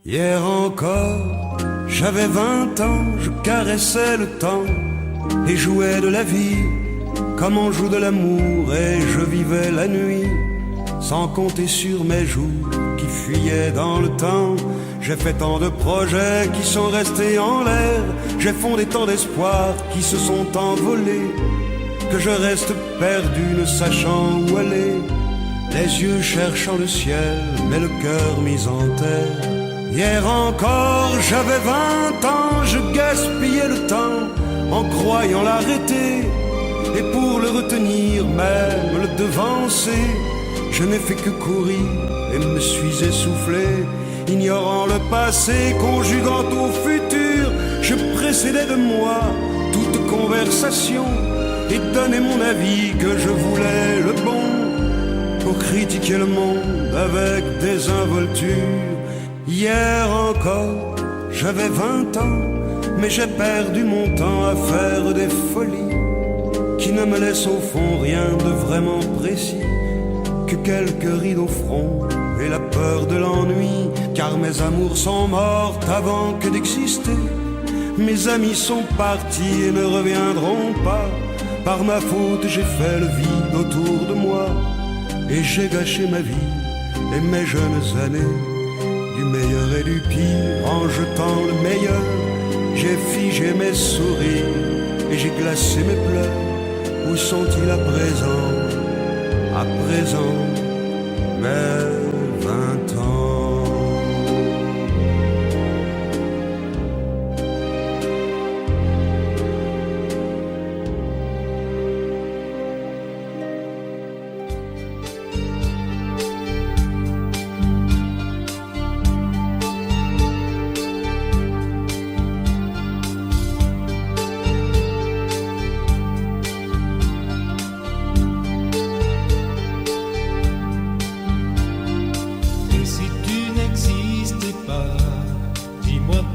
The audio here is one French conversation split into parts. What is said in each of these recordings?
Hier encore, j'avais 20 ans, je caressais le temps et jouais de la vie comme on joue de l'amour, et je vivais la nuit sans compter sur mes jours qui fuyaient dans le temps. J'ai fait tant de projets qui sont restés en l'air, j'ai fondé tant d'espoirs qui se sont envolés, que je reste perdu ne sachant où aller, les yeux cherchant le ciel mais le cœur mis en terre. Hier encore j'avais 20 ans, je gaspillais le temps en croyant l'arrêter, et pour le retenir, même le devancer, je n'ai fait que courir et me suis essoufflé. Ignorant le passé, conjuguant au futur, je précédais de moi toute conversation et donnais mon avis que je voulais le bon, pour critiquer le monde avec désinvolture. Hier encore, j'avais 20 ans, mais j'ai perdu mon temps à faire des folies qui ne me laissent au fond rien de vraiment précis, que quelques rides au front et la peur de l'ennui, car mes amours sont mortes avant que d'exister. Mes amis sont partis et ne reviendront pas. Par ma faute j'ai fait le vide autour de moi, et j'ai gâché ma vie et mes jeunes années, du meilleur et du pire en jetant le meilleur. J'ai figé mes sourires et j'ai glacé mes pleurs. Où sont-ils à présent, mes 20 ans?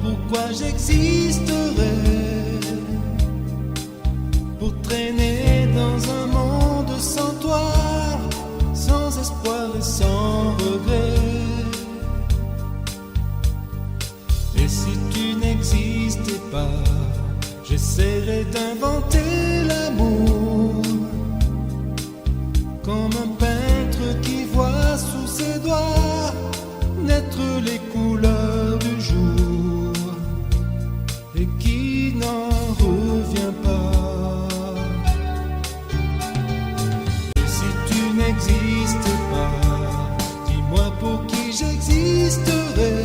Pourquoi j'existerais pour traîner dans un monde sans toi, sans espoir et sans regret? Et si tu n'existais pas, j'essaierais d'inventer l'amour, comme un peintre qui voit sous ses doigts naître les couleurs du jour et qui n'en revient pas. Et si tu n'existes pas, dis-moi pour qui j'existerais.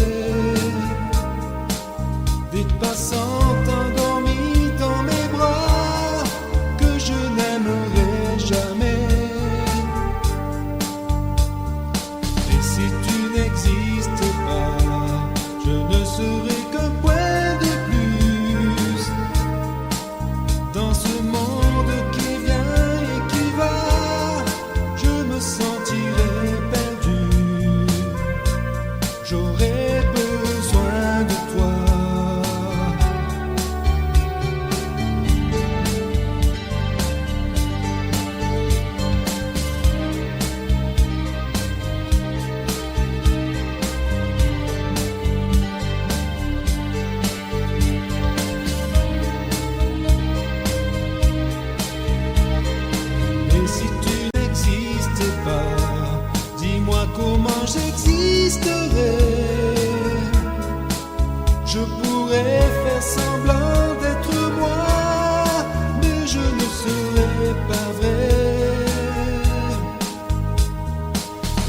Des passants endormis dans mes bras que je n'aimerai jamais. Et si tu n'existes pas, je ne serai qu'un point de plus dans ce monde qui vient et qui va. Je me sentirai perdu, j'aurai besoin de toi. Et si tu n'existes pas, dis-moi comment j'existerais. Je pourrais faire semblant d'être moi, mais je ne serais pas vrai.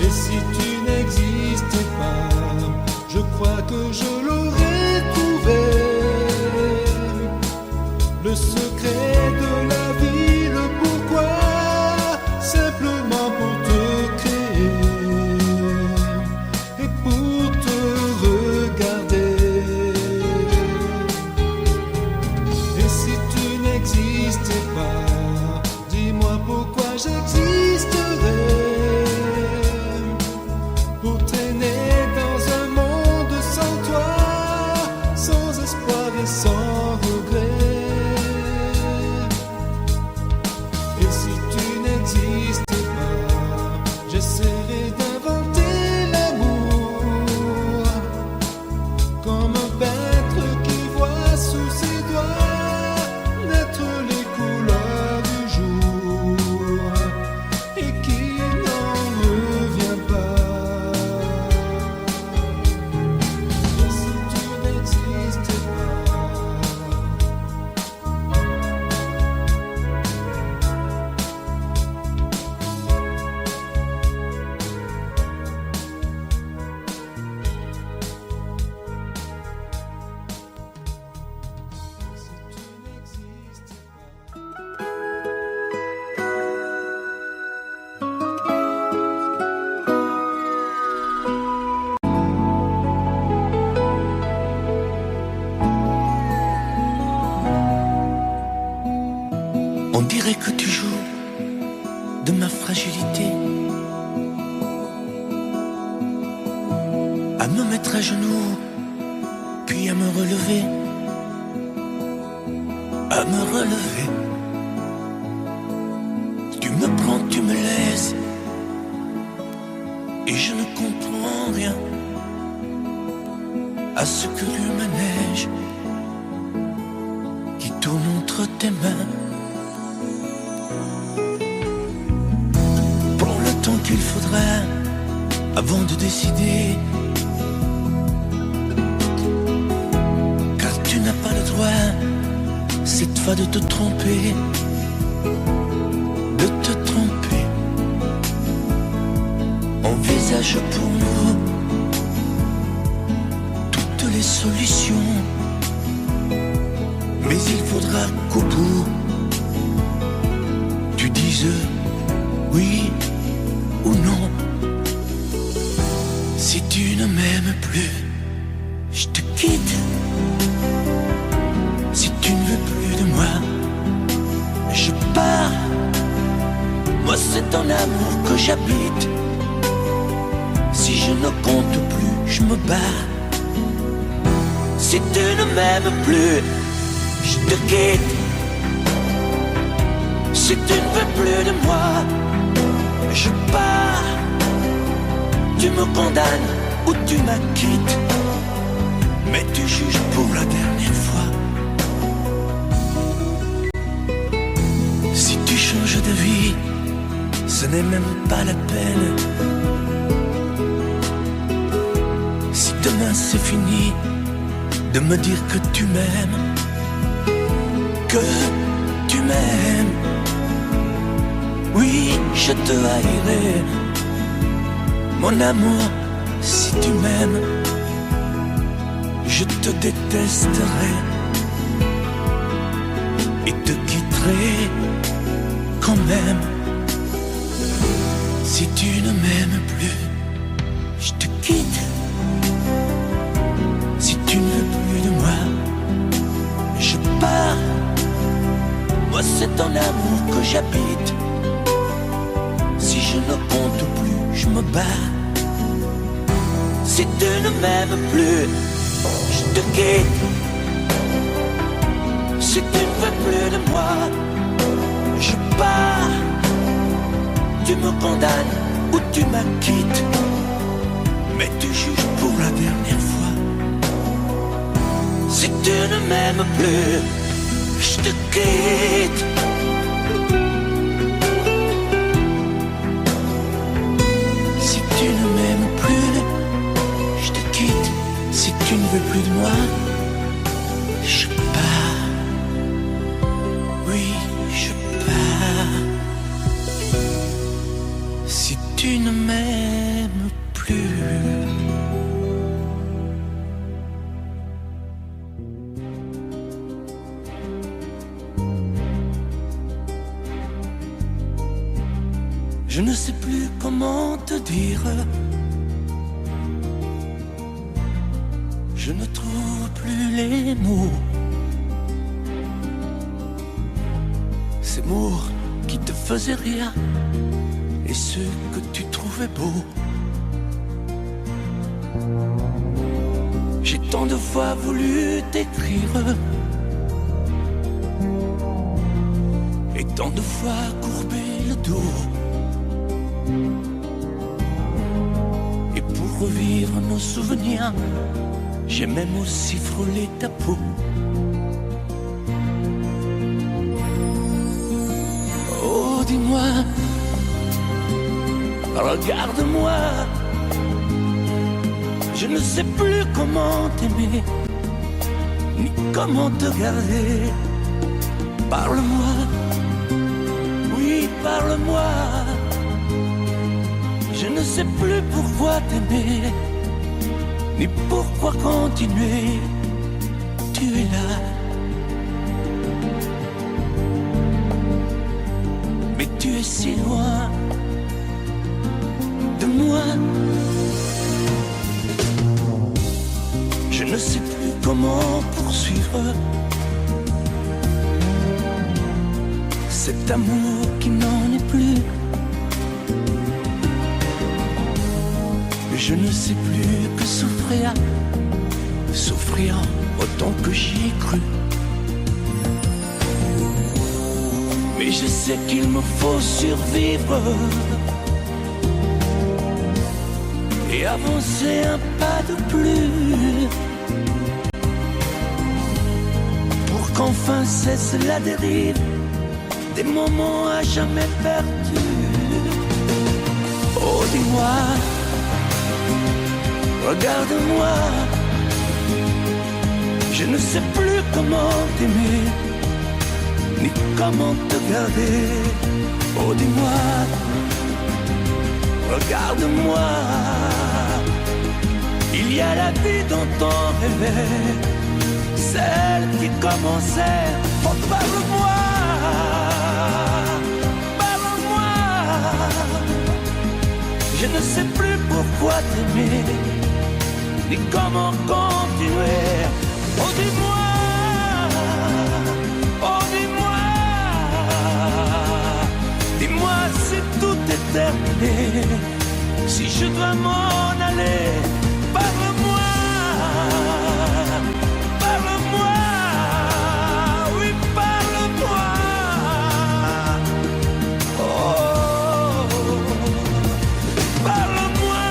Et si tu n'existais pas, je crois que je l'aurais trouvé, le secret de la vie, le pourquoi, simplement pour te créer et pour te regarder. Et si tu n'existais pas, dis-moi pourquoi j'existerais, pour traîner dans un monde sans toi, dirait que tu joues de ma fragilité, à me mettre à genoux, puis à me relever, à me relever. Tu me prends, tu me laisses, et je ne comprends rien à ce que le manège qui tourne entre tes mains. Prends le temps qu'il faudra avant de décider, car tu n'as pas le droit cette fois de te tromper, de te tromper. Envisage pour nous toutes les solutions, mais il faudra qu'au bout tu dises oui ou non. Si tu ne m'aimes plus, je te quitte. Si tu ne veux plus de moi, je pars. Moi c'est ton amour que j'habite. Si je ne compte plus, je me bats. Si tu ne m'aimes plus, je te quitte. Si tu ne veux plus de moi, je pars. Tu me condamnes ou tu m'acquittes, mais tu juges pour la dernière fois. Si tu changes de vie, ce n'est même pas la peine. Si demain c'est fini de me dire que tu m'aimes, que tu m'aimes, oui, je te haïrai, mon amour. Si tu m'aimes, je te détesterai et te quitterai quand même. Si tu ne m'aimes plus, je te quitte. Si tu ne veux plus de moi, je pars. Moi c'est ton amour que j'habite. Si je ne compte plus, je me bats. Si tu ne m'aimes plus, je te quitte. Si tu ne veux plus de moi, je pars. Tu me condamnes ou tu m'acquittes, mais tu juges pour la dernière fois. Si tu ne m'aimes plus, je te quitte. Si tu ne m'aimes plus, je te quitte. Si tu ne veux plus de moi, je pars. Oui, je pars. Si tu ne m'aimes plus. Je ne sais plus comment te dire. Je ne trouve plus les mots. Ces mots qui te faisaient rire et ceux que tu trouvais beaux. J'ai tant de fois voulu t'écrire et tant de fois courbé le dos. Et pour revivre nos souvenirs, j'ai même aussi frôlé ta peau. Oh, dis-moi, regarde-moi. Je ne sais plus comment t'aimer, ni comment te garder. Parle-moi, oui, parle-moi. Je ne sais plus pourquoi t'aimer, ni pourquoi continuer. Tu es là, mais tu es si loin de moi. Je ne sais plus comment poursuivre cet amour qui n'en est plus. Je ne sais plus que souffrir, souffrir autant que j'y ai cru. Mais je sais qu'il me faut survivre et avancer un pas de plus pour qu'enfin cesse la dérive des moments à jamais perdus. Oh, dis-moi, regarde-moi, je ne sais plus comment t'aimer, ni comment te garder. Oh, dis-moi, regarde-moi, il y a la vie dont on rêvait, celle qui commençait. Oh, parle-moi, parle-moi, je ne sais plus pourquoi t'aimer, ni comment continuer. Oh, dis-moi, oh, dis-moi, dis-moi si tout est terminé, si je dois m'en aller. Parle-moi, parle-moi, oui, parle-moi. Oh, parle-moi.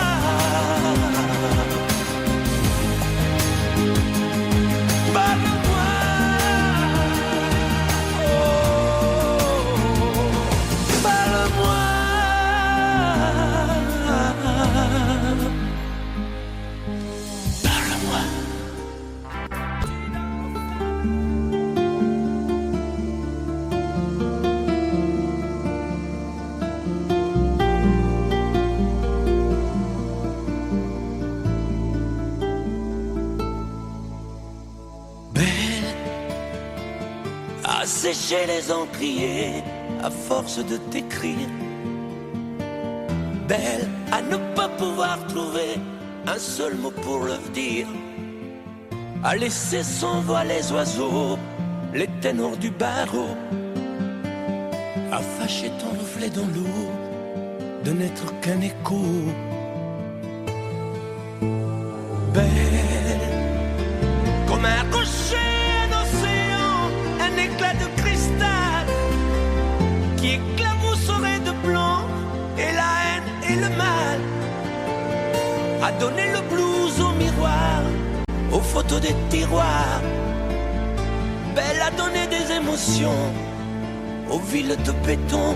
Sécher les encriers à force de t'écrire. Belle à ne pas pouvoir trouver un seul mot pour le dire. À laisser sans voix les oiseaux, les ténors du barreau. À fâcher ton reflet dans l'eau, de n'être qu'un écho. Belle comme un rocher, un éclat de cristal qui éclabousserait de blanc et la haine et le mal, a donné le blues au miroir, aux photos des tiroirs. Belle a donné des émotions aux villes de béton.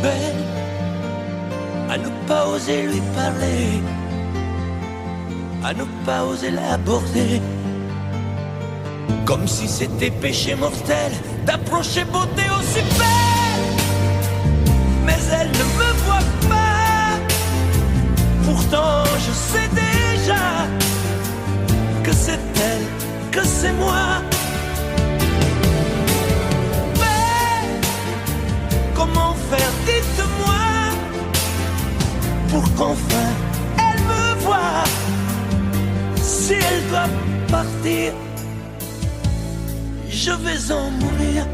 Belle à ne pas oser lui parler, à ne pas oser l'aborder, comme si c'était péché mortel d'approcher beauté aussi belle. Mais elle ne me voit pas, pourtant je sais déjà que c'est elle, que c'est moi. Mais comment faire, dites-moi, pour qu'enfin elle me voie. Si elle doit partir, je vais en mourir.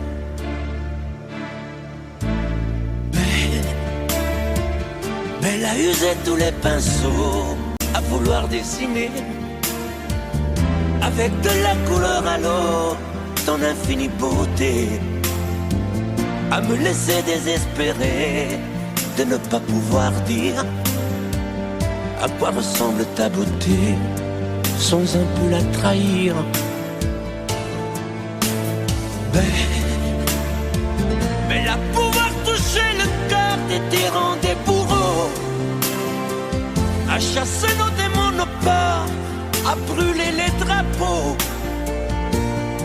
Belle, Belle a usé tous les pinceaux à vouloir dessiner avec de la couleur à l'eau ton infinie beauté, à me laisser désespérer de ne pas pouvoir dire à quoi ressemble ta beauté sans un peu la trahir. Belle à pouvoir toucher le cœur des tyrans, des bourreaux, à chasser nos démons, nos peurs, à brûler les drapeaux.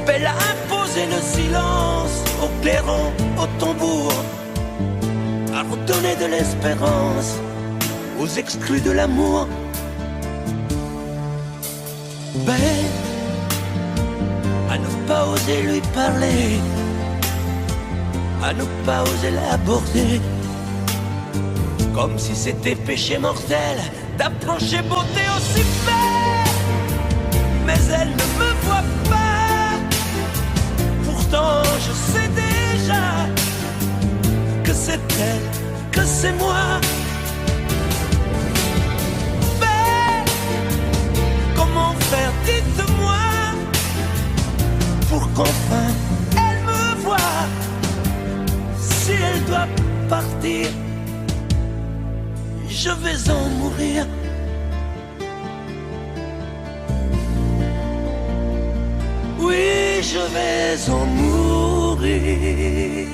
Belle à imposer le silence aux clairons, aux tambours, à redonner de l'espérance aux exclus de l'amour. Belle à ne pas oser lui parler, à ne pas oser l'aborder, comme si c'était péché mortel d'approcher beauté aussi belle. Mais elle ne me voit pas, instant, je sais déjà que c'est elle, que c'est moi. Mais comment faire, dites-moi, pour qu'enfin elle me voie. Si elle doit partir, je vais en mourir. Oui, je vais en mourir.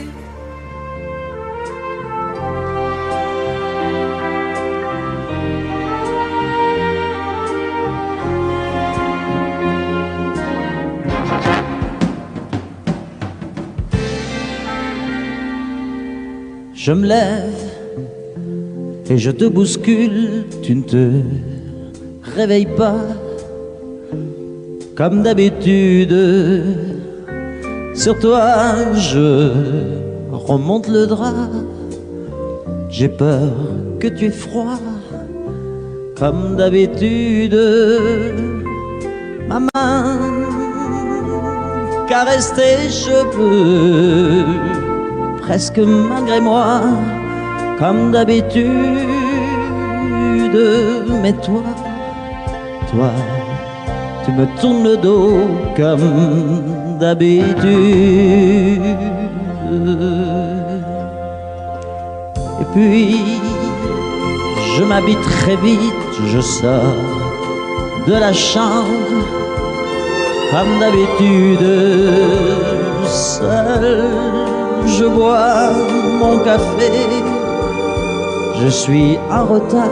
Je me lève et je te bouscule, tu ne te réveilles pas. Comme d'habitude, sur toi je remonte le drap. J'ai peur que tu aies froid. Comme d'habitude, ma main caresse tes cheveux, presque malgré moi, comme d'habitude. Mais toi, tu me tournes le dos comme d'habitude. Et puis, je m'habille très vite, je sors de la chambre comme d'habitude. Seul, je bois mon café, je suis en retard.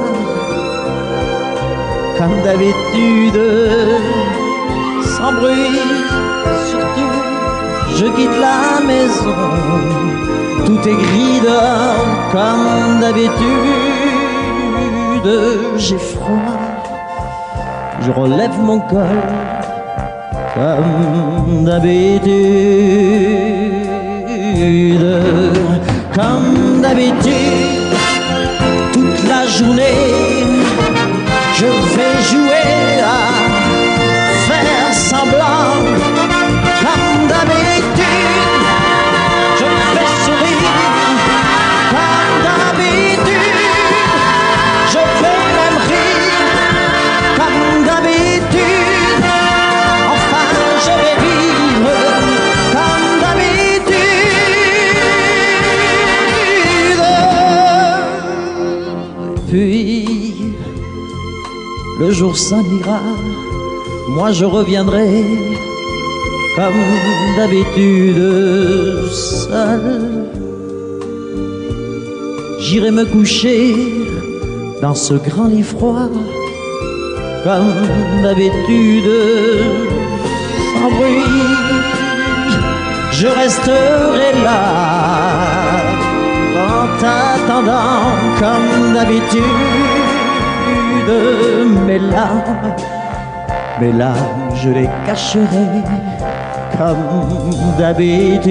Comme d'habitude, sans bruit, surtout, je quitte la maison. Tout est gris dehors, comme d'habitude. J'ai froid, je relève mon col, comme d'habitude. Comme d'habitude, toute la journée, je vais jouer à faire semblant. Comme d'habitude, je vais sourire. Comme d'habitude, je vais même rire. Comme d'habitude, enfin je vais vivre. Comme d'habitude. Puis le jour s'en ira, moi je reviendrai comme d'habitude seul. J'irai me coucher dans ce grand lit froid, comme d'habitude, sans bruit. Je resterai là en t'attendant comme d'habitude. Mes larmes, je les cacherai comme d'habitude.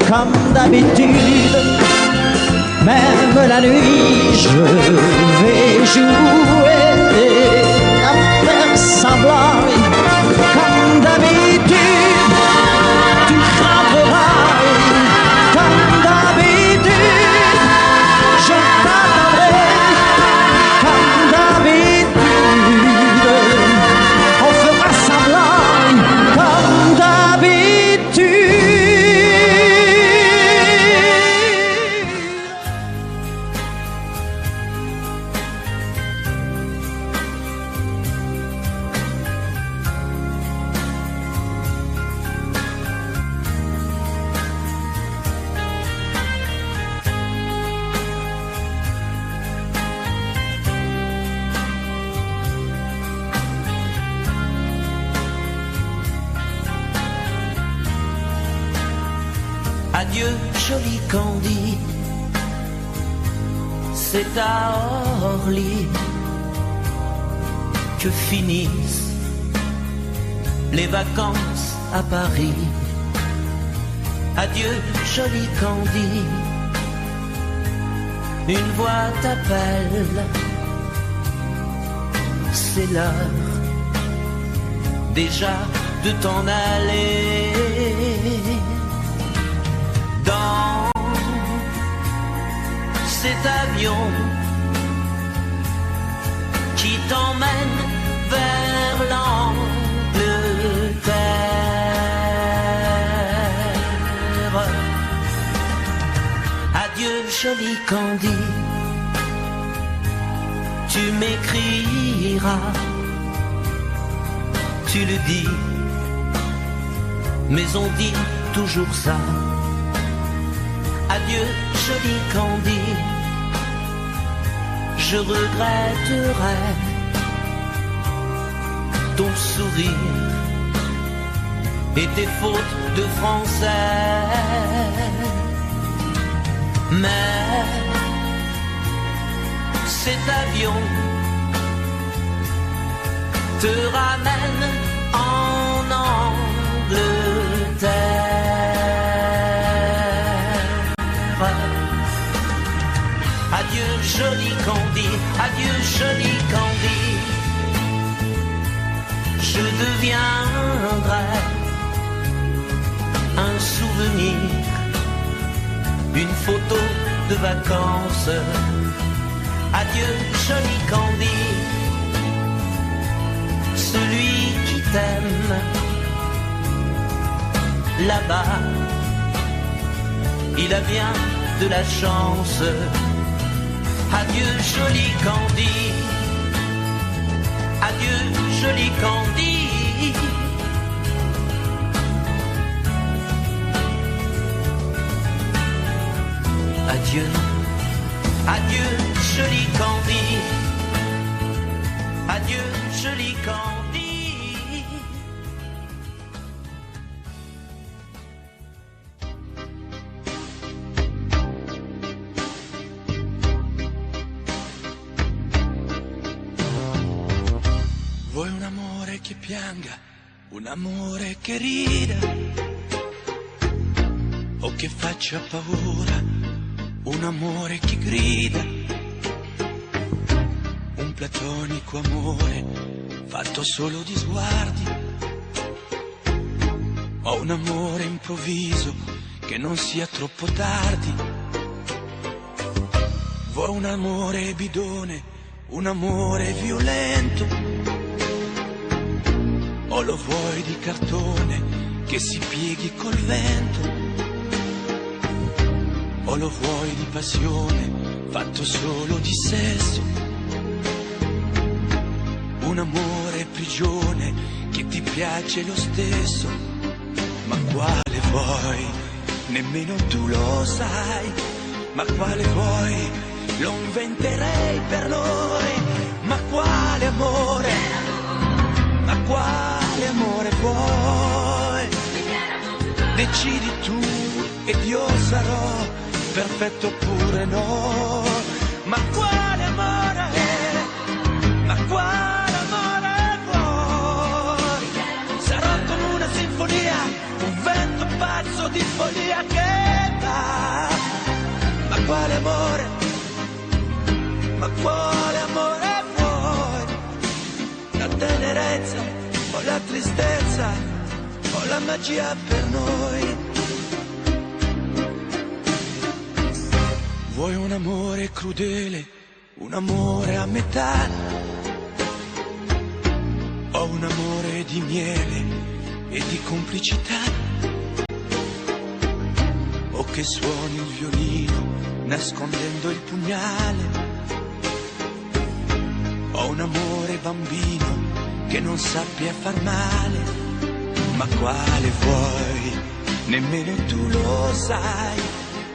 Comme d'habitude, même la nuit, je vais jouer à faire semblant. Comme d'habitude, tu frapperas. Comme d'habitude, je t'attendrai. Comme d'habitude, on fera semblant. Comme d'habitude. Adieu, joli Candy, c'est à Orly que finissent les vacances à Paris. Adieu, joli Candy, une voix t'appelle, c'est l'heure, déjà de t'en aller dans cet avion qui t'emmène vers l'Angleterre. Adieu joli Candy, tu m'écriras, tu le dis, mais on dit toujours ça. Adieu joli Candy, je regretterai ton sourire et tes fautes de français. Mais cet avion te ramène en Angleterre. Adieu joli Candy, adieu joli Candy, je deviendrai un souvenir, une photo de vacances. Adieu joli Candy, celui qui t'aime là-bas, il a bien de la chance. Adieu joli Candy, adieu joli Candy. Adieu, adieu joli Candy, adieu joli Candy. Vuoi un amore che pianga, un amore che rida, o che faccia paura, un amore che grida, un platonico amore fatto solo di sguardi, o un amore improvviso che non sia troppo tardi. Vuoi un amore bidone, un amore violento, o lo vuoi di cartone che si pieghi col vento, o lo vuoi di passione fatto solo di sesso, un amore prigione che ti piace lo stesso. Ma quale vuoi? Nemmeno tu lo sai. Ma quale vuoi? Lo inventerei per noi. Ma quale amore? Ma quale amore vuoi? Decidi tu ed io sarò perfetto oppure no. Ma quale amore? Ma quale amore vuoi? Sarò come una sinfonia, un vento pazzo di follia che va. Ma quale amore? Ma quale amore vuoi? La tenerezza o la tristezza o la magia per noi? Vuoi un amore crudele, un amore a metà, o un amore di miele e di complicità, o che suoni il violino nascondendo il pugnale, o un amore bambino che non sappia far male. Ma quale vuoi? Nemmeno tu lo sai.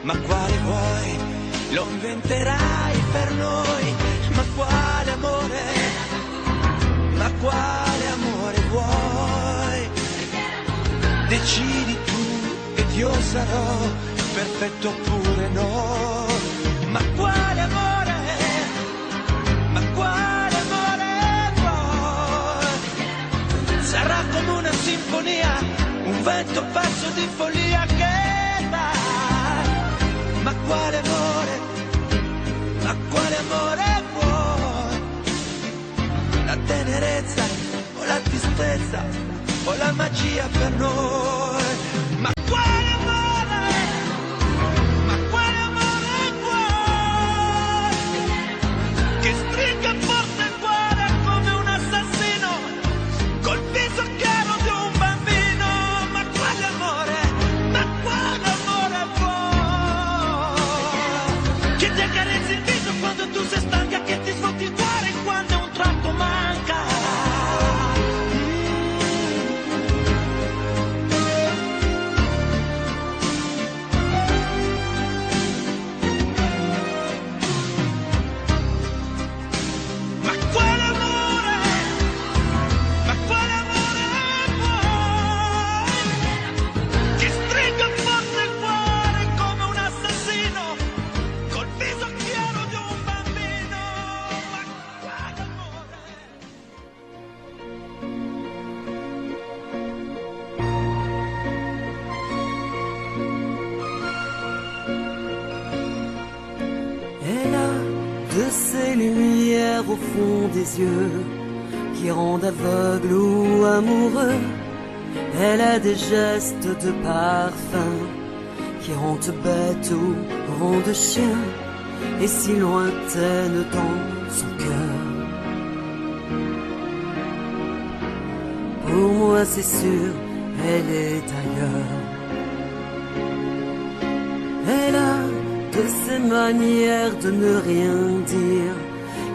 Ma quale vuoi? Lo inventerai per noi. Ma quale amore? Ma quale amore vuoi? Decidi tu ed io sarò perfetto oppure no. Ma quale amore? Ma quale amore vuoi? Sarà come una sinfonia, un vento pazzo di follia che va. Ma quale amore? Ma quale amore vuoi? La tenerezza o la tristezza o la magia per noi. Ma quale amore, ma quale amore vuoi, che stringe forte il cuore come un assassino, col viso chiaro di un bambino. Ma quale amore vuoi, che ti accarezzi il viso quando tu sei stanca, che ti svuoti il cuore quando un tratto manca. De ces lumières au fond des yeux qui rendent aveugle ou amoureux. Elle a des gestes de parfum qui rendent bête ou rendent chien, et si lointaine dans son cœur. Pour moi c'est sûr, elle est ailleurs. Elle a de ces manières de ne rien dire,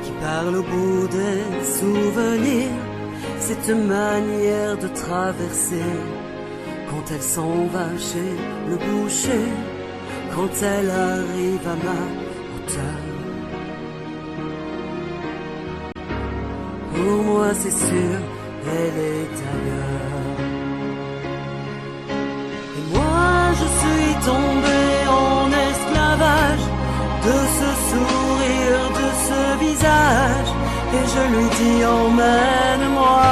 qui parle au bout des souvenirs, cette manière de traverser, quand elle s'en va chez le boucher, quand elle arrive à ma hauteur. Pour moi c'est sûr, elle est ailleurs. Et moi je suis tombé en esclavage de ce sourire, de ce visage, et je lui dis emmène-moi.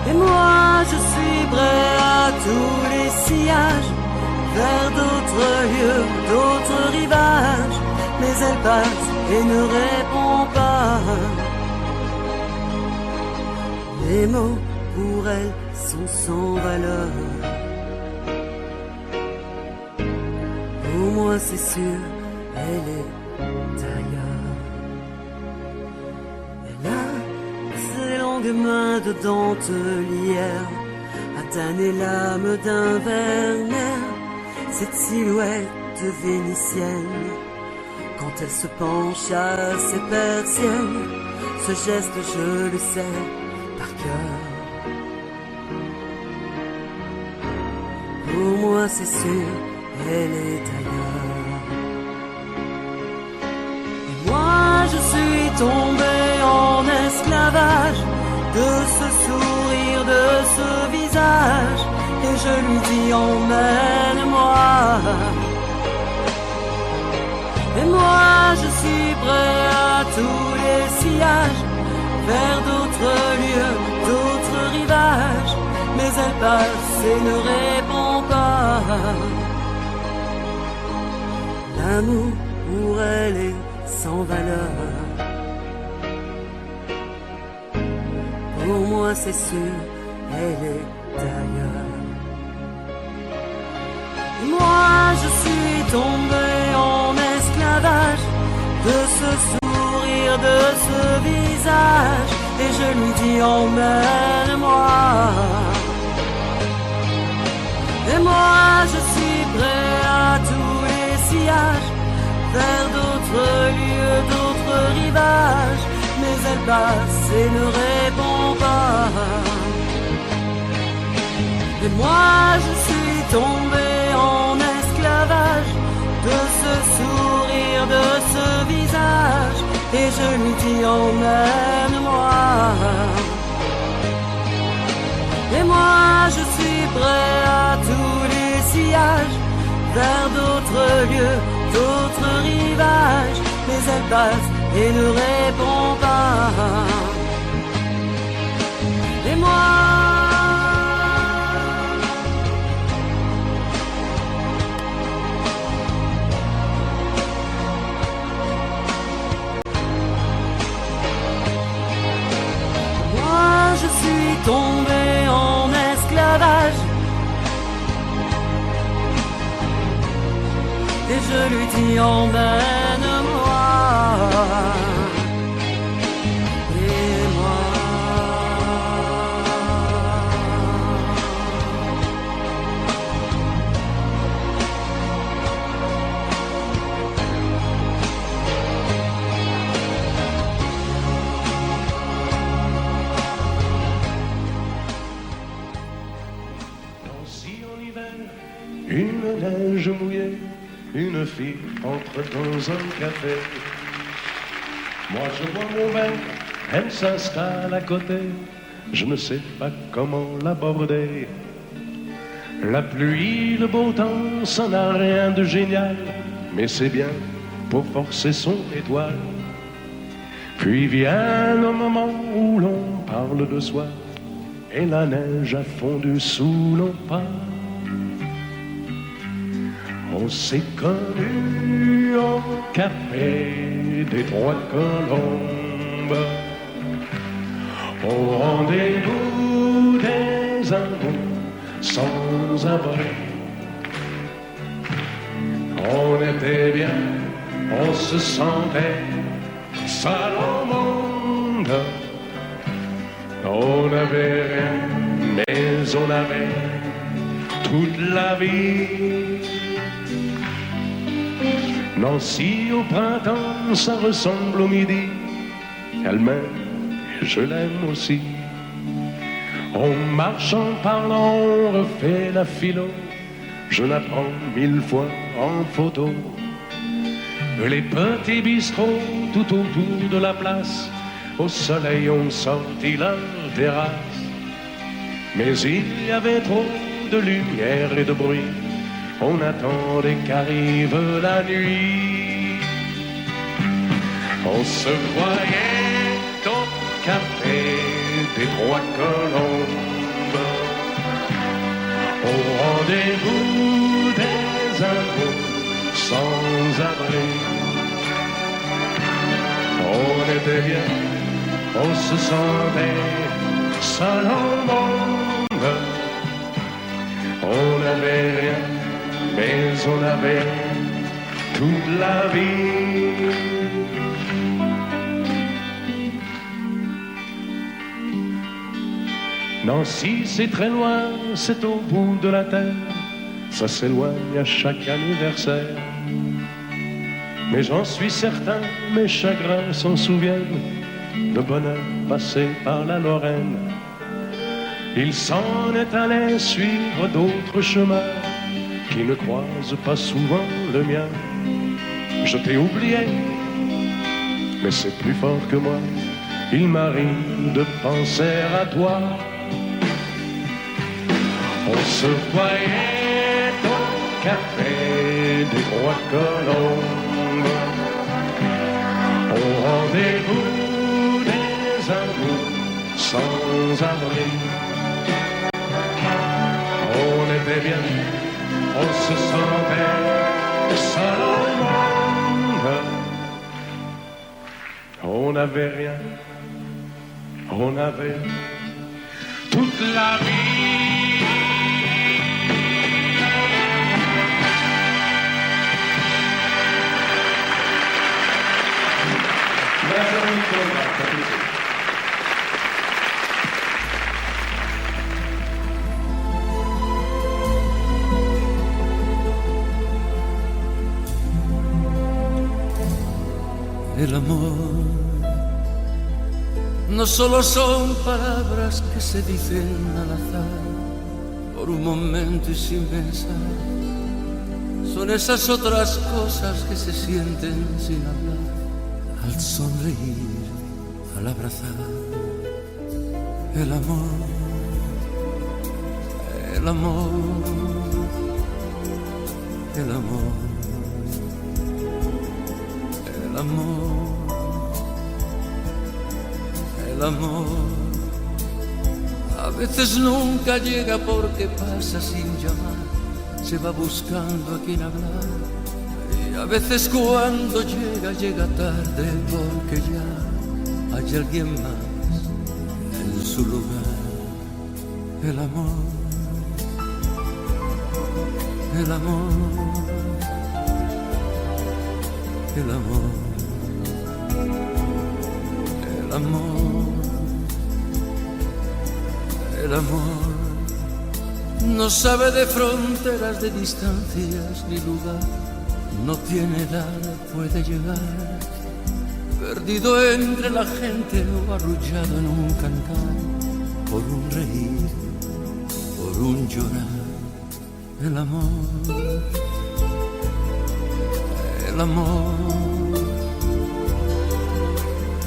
Et moi je suis prêt à tous les sillages, vers d'autres lieux, d'autres rivages, mais elle passe et ne répond pas. Les mots pour elle sont sans valeur. Pour moi c'est sûr, elle est ailleurs. Elle a ses longues mains de dentelière à tanner l'âme d'un Werner, cette silhouette vénitienne, quand elle se penche à ses persiennes, ce geste je le sais par cœur. Pour moi c'est sûr, elle est ailleurs. Et moi je suis tombé en esclavage de ce sourire, de ce visage, et je lui dis emmène-moi. Et moi je suis prêt à tous les sillages, vers d'autres lieux, d'autres rivages, mais elle passe et ne répond pas. L'amour pour elle est sans valeur. Pour moi c'est sûr, elle est ailleurs. Et moi je suis tombé en esclavage de ce sourire, de ce visage, et je lui dis emmène-moi. Et moi je suis prêt à tous les sillages, vers d'autres lieux, d'autres rivages, mais elle passe et ne répond pas. Et moi je suis tombé en esclavage de ce sourire, de ce visage, et je lui dis emmène-moi. Et moi je suis prêt à tous les sillages, vers d'autres lieux, d'autres rivages, mais elle passe et ne répond pas. Et moi je tomber en esclavage. Et je lui dis emmène-moi. Et moi Si en hiver, une neige mouillée, une fille entre dans un café. Moi je bois mon verre, elle s'installe à côté. Je ne sais pas comment l'aborder. La pluie, le beau temps, ça n'a rien de génial, mais c'est bien pour forcer son étoile. Puis vient le moment où l'on parle de soi, et la neige a fondu sous nos pas. On s'est connus au café des Trois Colombes, au rendez-vous des amours sans abri. On était bien, on se sentait seul au monde. On n'avait rien, mais on avait toute la vie. Nancy au printemps, ça ressemble au midi. Elle m'aime et je l'aime aussi. On marche en parlant, on refait la philo. Je la prends 1000 fois en photo. Les petits bistrots tout autour de la place, au soleil ont sorti leur terrasse. Mais il y avait trop de lumière et de bruit. On attendait qu'arrive la nuit. On se voyait au café des Trois Colombes, au rendez-vous des amours sans abri. On était bien, on se sentait seul au monde. On n'avait rien, mais on avait toute la vie. Nancy, c'est très loin, c'est au bout de la terre. Ça s'éloigne à chaque anniversaire. Mais j'en suis certain, mes chagrins s'en souviennent. Le bonheur passé par la Lorraine. Il s'en est allé suivre d'autres chemins qui ne croisent pas souvent le mien. Je t'ai oublié, mais c'est plus fort que moi. Il m'arrive de penser à toi. On se voyait au café des Trois Colombes, au rendez-vous des amours sans abri. On était bien, on se sentait seul au monde. On n'avait rien, on avait toute la vie. El amor no solo son palabras que se dicen al azar por un momento y sin pensar. Son esas otras cosas que se sienten sin hablar, al sonreír, al abrazar. El amor, el amor, el amor, el amor, el amor. A veces nunca llega porque pasa sin llamar, se va buscando a quien hablar. Y a veces cuando llega, llega tarde porque ya hay alguien más en su lugar. el amor, el amor, el amor, el amor, el amor. No sabe de fronteras, de distancias ni lugar, no tiene edad, puede llegar, perdido entre la gente o arrullado en un cantar, por un reír, por un llorar. El amor, el amor,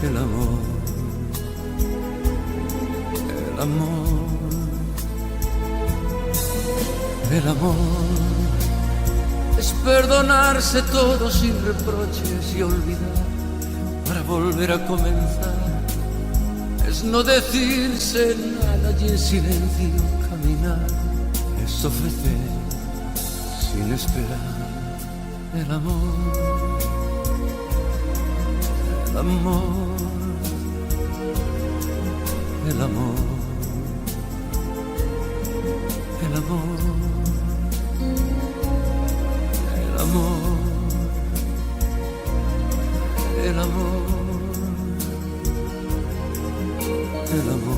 el amor, el amor, el amor es perdonarse todo sin reproches y olvidar para volver a comenzar, es no decirse nada y en silencio caminar, es ofrecer sin esperar. El amor, el amor, el amor, el amor, el amor, el amor, el amor, el amor.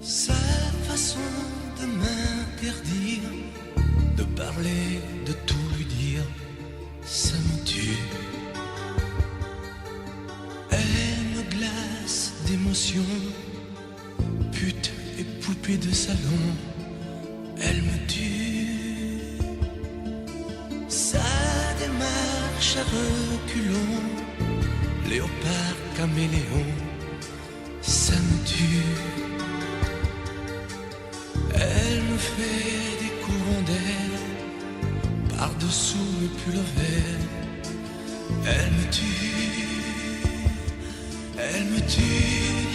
Sa façon de m'interdire de parler, de tout lui dire, ça me tue. Elle me glace d'émotion, pute et poupée de salon, elle me tue. Sa démarche à reculons, léopard caméléon, ça me tue. Elle me fait des courants d'air par-dessous mes pulls verts. Elle me tue, elle me tue,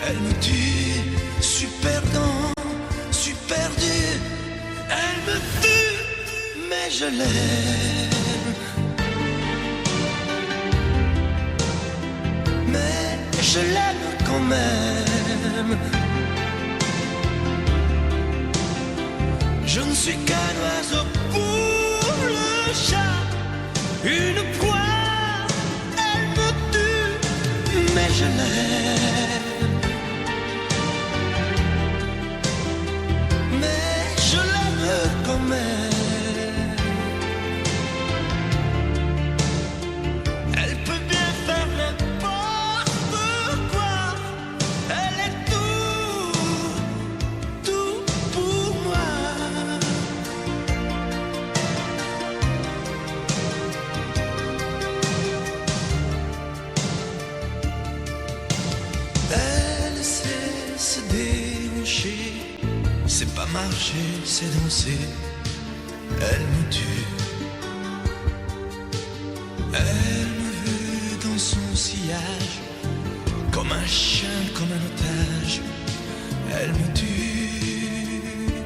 elle me tue. Super dans, super dur. Elle me tue, mais je l'aime. Mais je l'aime quand même. Je ne suis qu'un oiseau pour le chat, une proie, elle me tue, mais je l'aime. Mais je l'aime quand même. Elle peut bien faire n'importe quoi, elle est tout pour moi. C'est pas marcher, c'est danser. Elle me tue. Elle me veut dans son sillage, comme un chien, comme un otage. Elle me tue.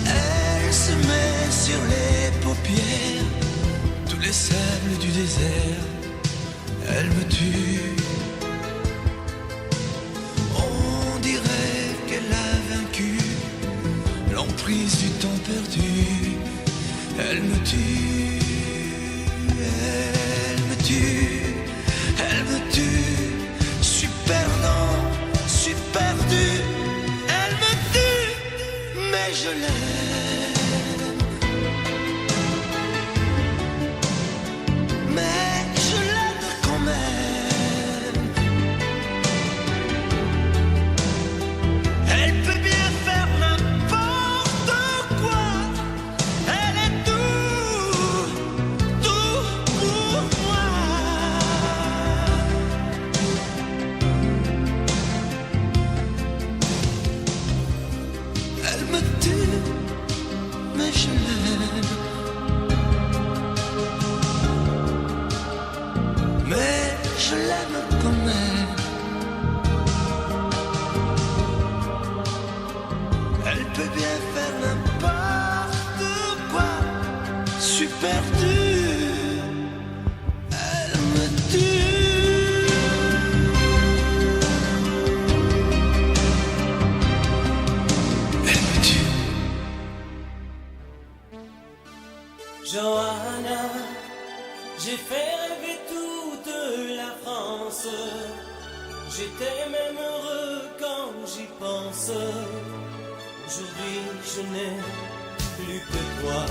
Elle se met sur les paupières tous les sables du désert. Elle me tue. L'emprise du temps perdu, elle me tue, elle me tue, elle me tue, super lent, super dur, elle me tue, mais je l'aime, mais je l'aime quand même. Elle peut bien faire n'importe quoi, elle est tout pense, aujourd'hui je n'ai plus que toi.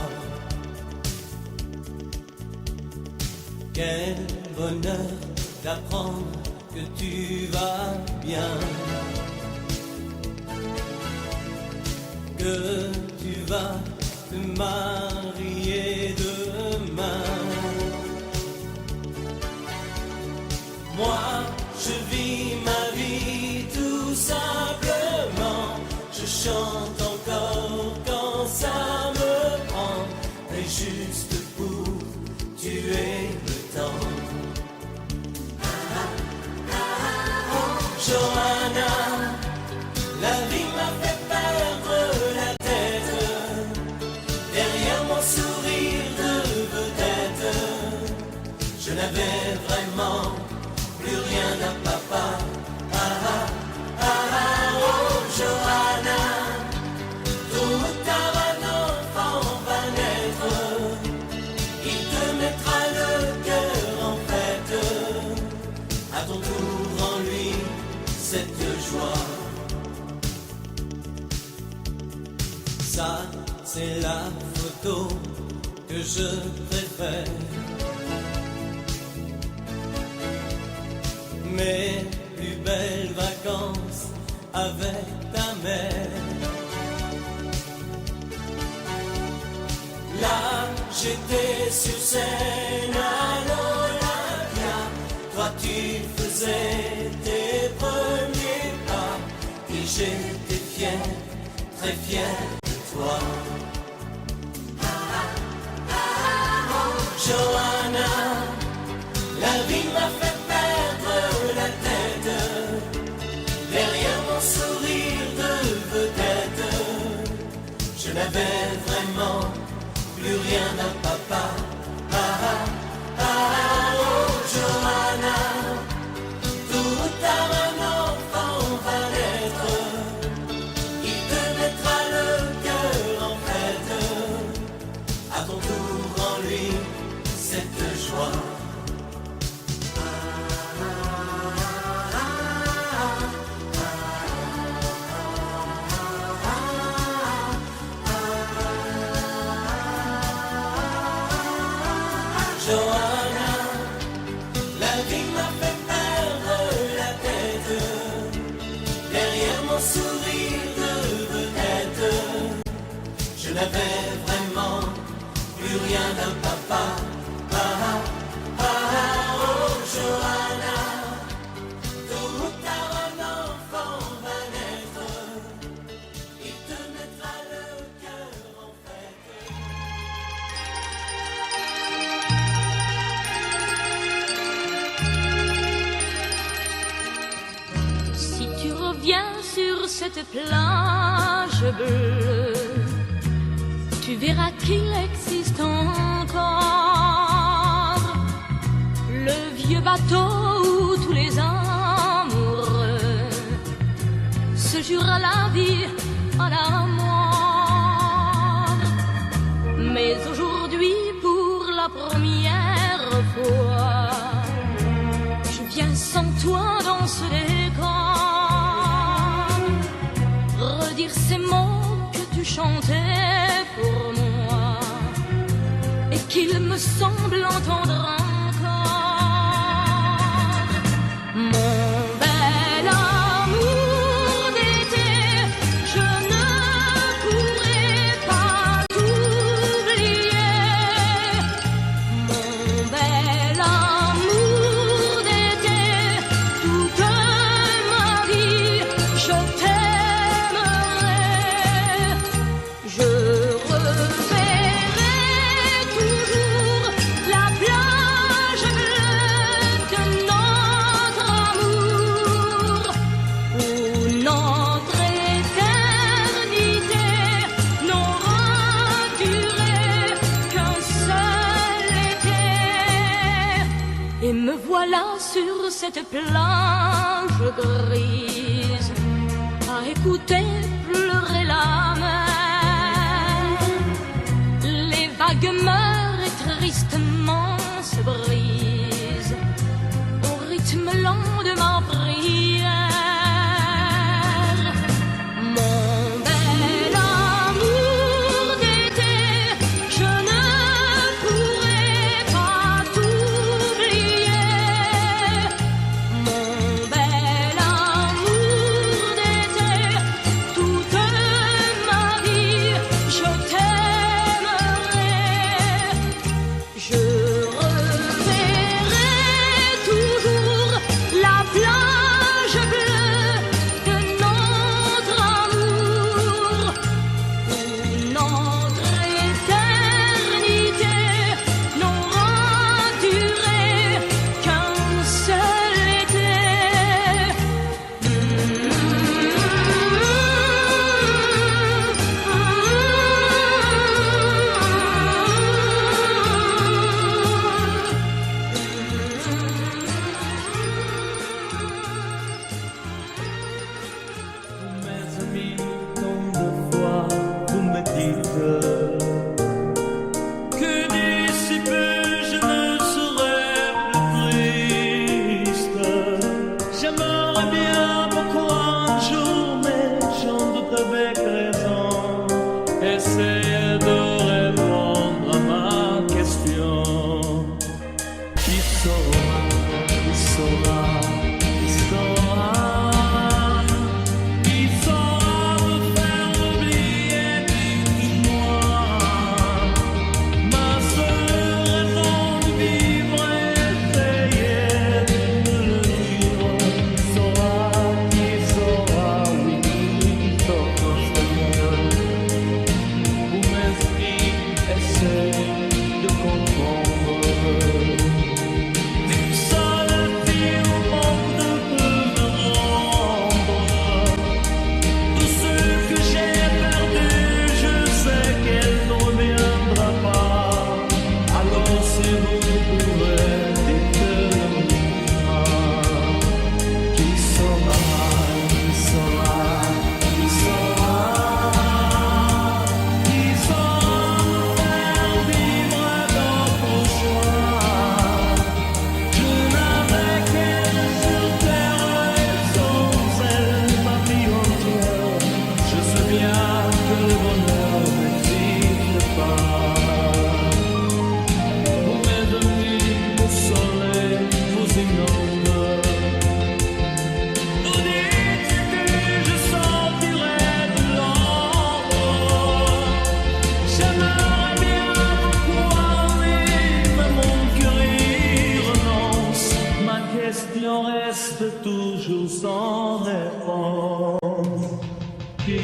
Quel bonheur d'apprendre que tu vas bien, que tu vas te marier demain. Moi, je vis ma vie tout simplement. Je chante encore quand ça me prend, et juste pour tuer le temps. Johanna, la vie m'a fait perdre la tête. Derrière mon sourire de vedette, je n'avais vraiment plus rien à papa. Oh Johanna, tôt ou tard un enfant va naître. Il te mettra le cœur en fête, à ton tour en lui cette joie. Ça, c'est la photo que je préfère. Mes plus belles vacances avec ta mère. Là, j'étais sur scène à l'Olympia. Toi, tu faisais tes premiers pas, et j'étais fier, très fier de toi. Johanna, la vie m'a fait perdre la tête. Derrière mon sourire de vedette, je n'avais vraiment plus rien à papa. Oh Johanna, tôt ou tard un enfant va naître. Il te mettra le cœur en fête, à ton tour en lui cette joie. Johanna, la vie m'a fait perdre la tête. Derrière mon sourire de vedette, je n'avais vraiment plus rien d'un papa. Oh Johanna, tôt ou tard un enfant va naître. Il te mettra le cœur en fête. Si tu reviens sur cette plage bleue, tu verras qu'il existe encore le vieux bateau où tous les amoureux se jurent la vie à la mort. Mais aujourd'hui, pour la première fois, je viens sans toi dans ce décor, redire ces mots que tu chantais pour moi et qu'il me semble entendre encore. Mon bel amour d'été, je ne pourrai pas t'oublier. Mon bel amour d'été, toute ma vie, je t'aimerai. Je reverrai toujours la plage bleue de notre amour, où notre éternité n'aura duré qu'un seul été. Et me voilà sur cette plage grise, à écouter pleurer la mer. Les vagues meurent et tristement se brisent au rythme lent de ma prière.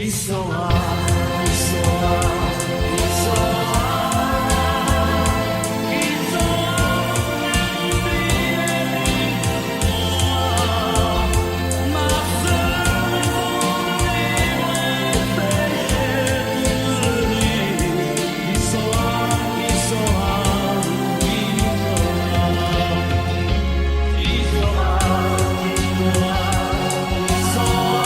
il saura, il saura, il saura, il saura ma sœur il saura, il saura, il saura, il saura.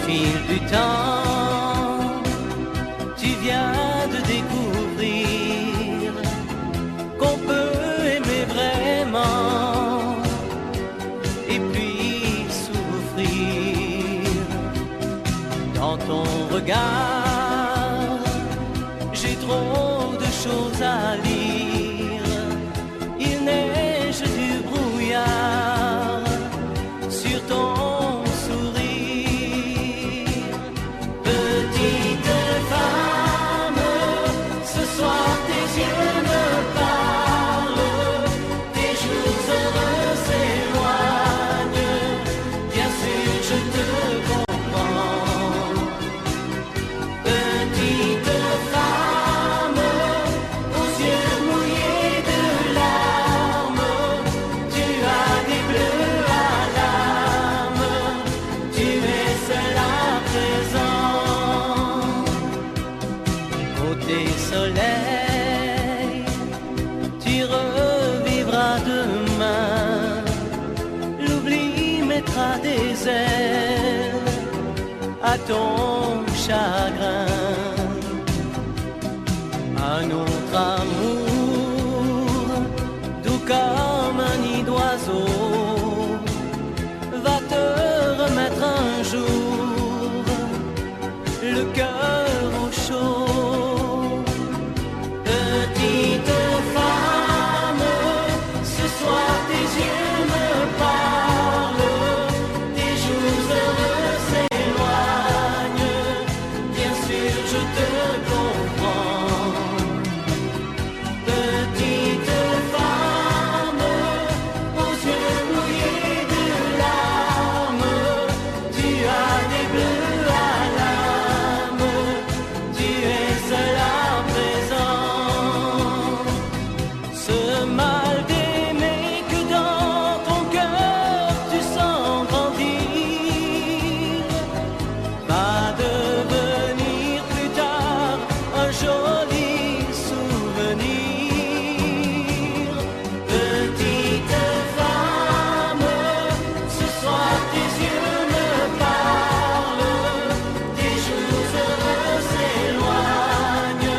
fil du temps, tu viens de découvrir qu'on peut aimer vraiment et puis souffrir. Dans ton regard, j'ai trop de choses à lire. Il neige du brouillard sur ton sourire. Petite femme, ce soir tes yeux me parlent, tes jours heureux s'éloignent. Bien sûr, je te comprends. Petite femme, aux yeux mouillés de larmes, tu as des bleus à l'âme, tu es seule à présent. Côté soleil, tu revivras demain, l'oubli mettra des ailes à ton chagrin. Un autre amour, doux comme un nid d'oiseau, va te remettre un jour le cœur au chaud. Petite femme, ce soir tes yeux me parlent, tes jours heureux s'éloignent. Bien sûr, je te comprends. Petite femme, aux yeux mouillés de larmes, tu as des bleus à l'âme, tu es seule à présent. Ce mal d'aimer que dans ton cœur tu sens grandir va devenir plus tard un joli souvenir. Petite femme, ce soir tes yeux me parlent, tes jours heureux s'éloignent.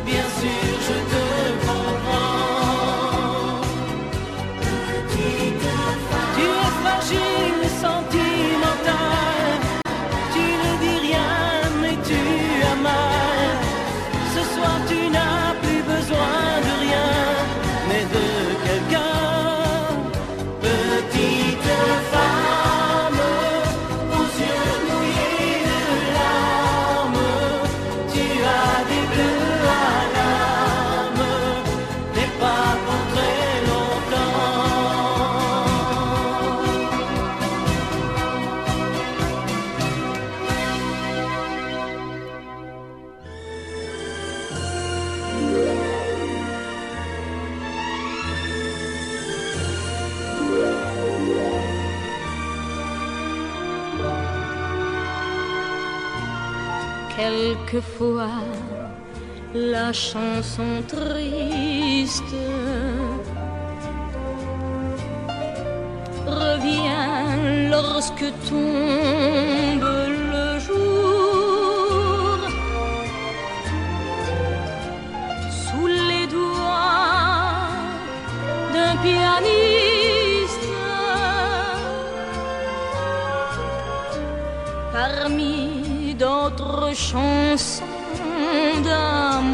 Bien sûr, je te comprends. Petite femme, tu es fragile et sentimentale, tu ne dis rien mais tu as mal. Ce soir tu n'as plus besoin de rien mais de quelqu'un. Petite femme, aux yeux mouillés de larmes, tu as des bleus à l'âme, mais pas pour très longtemps. Quelquefois, la chanson triste revient lorsque tombe le jour. Sous les doigts d'un pianiste, parmi d'autres chansons d'amour.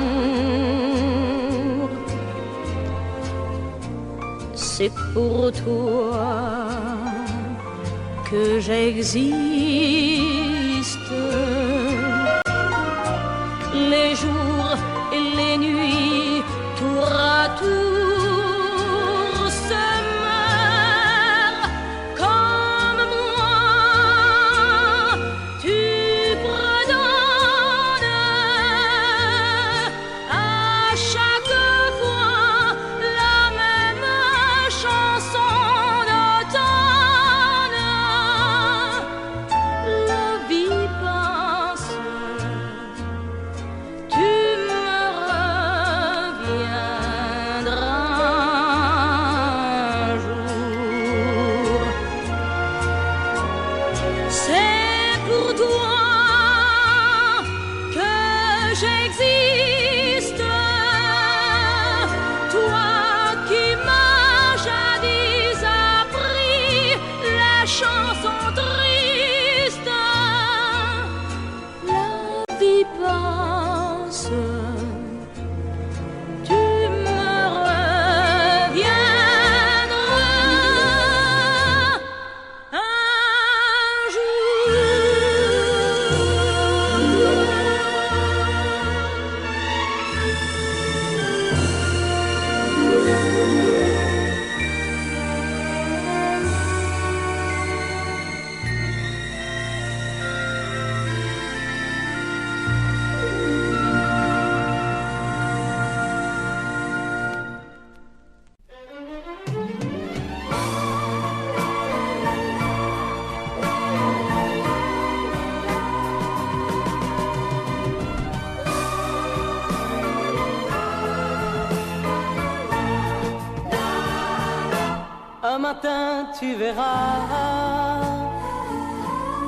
C'est pour toi que j'existe. Les jours et les nuits, tour à tour, se meurent comme moi. Tu redonnes à chaque fois la même chanson d'automne. La vie passe, tu tu verras,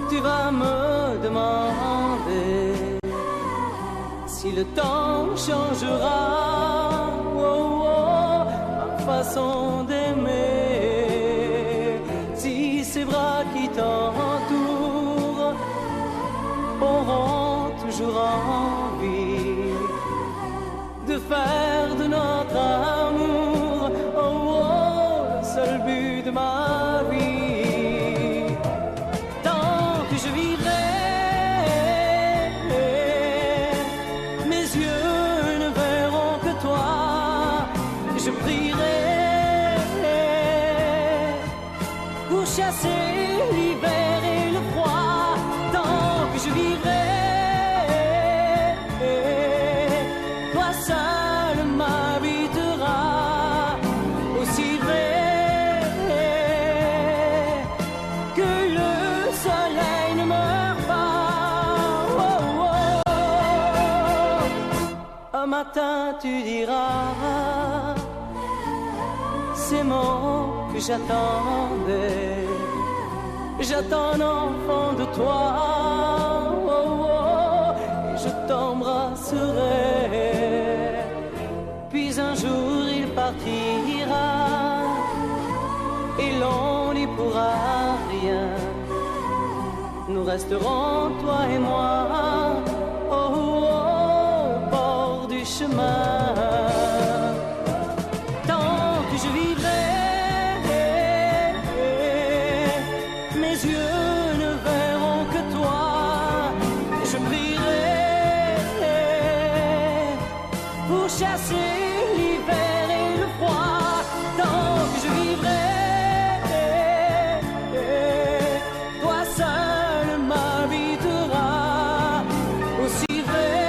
tu vas me demander si le temps changera ma façon d'aimer, si ces bras qui t'entourent auront toujours envie de faire de notre amour le seul but de ma vie. Tant que je vivrai, mes yeux ne verront que toi. Je prierai pour chasser l'hiver et le froid. Tant que je vivrai, toi seul m'habiteras. Aussi vrai que le soleil ne meurt pas. Un matin tu diras ces mots que j'attendais. J'attends un enfant de toi, et je t'embrasserai. Puis un jour il partira, et l'on n'y pourra rien. Nous resterons, toi et moi, au bord du chemin. Tant que je vivrai, mes yeux ne verront que toi. Je prierai pour chasser l'hiver et le froid. Tant que je vivrai, toi seul m'habiteras. Aussi vrai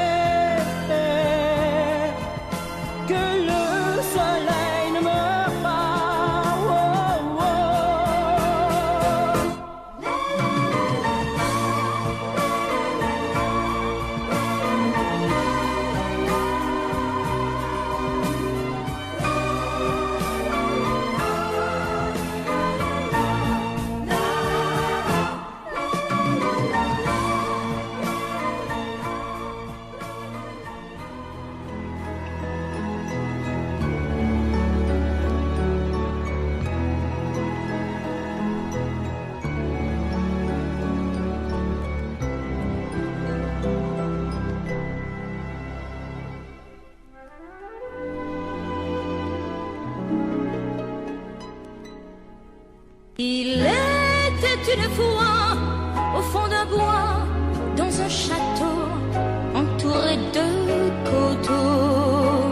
que le soleil ne meurt pas. Il était une fois au fond d'un bois, dans un château entouré de coteaux,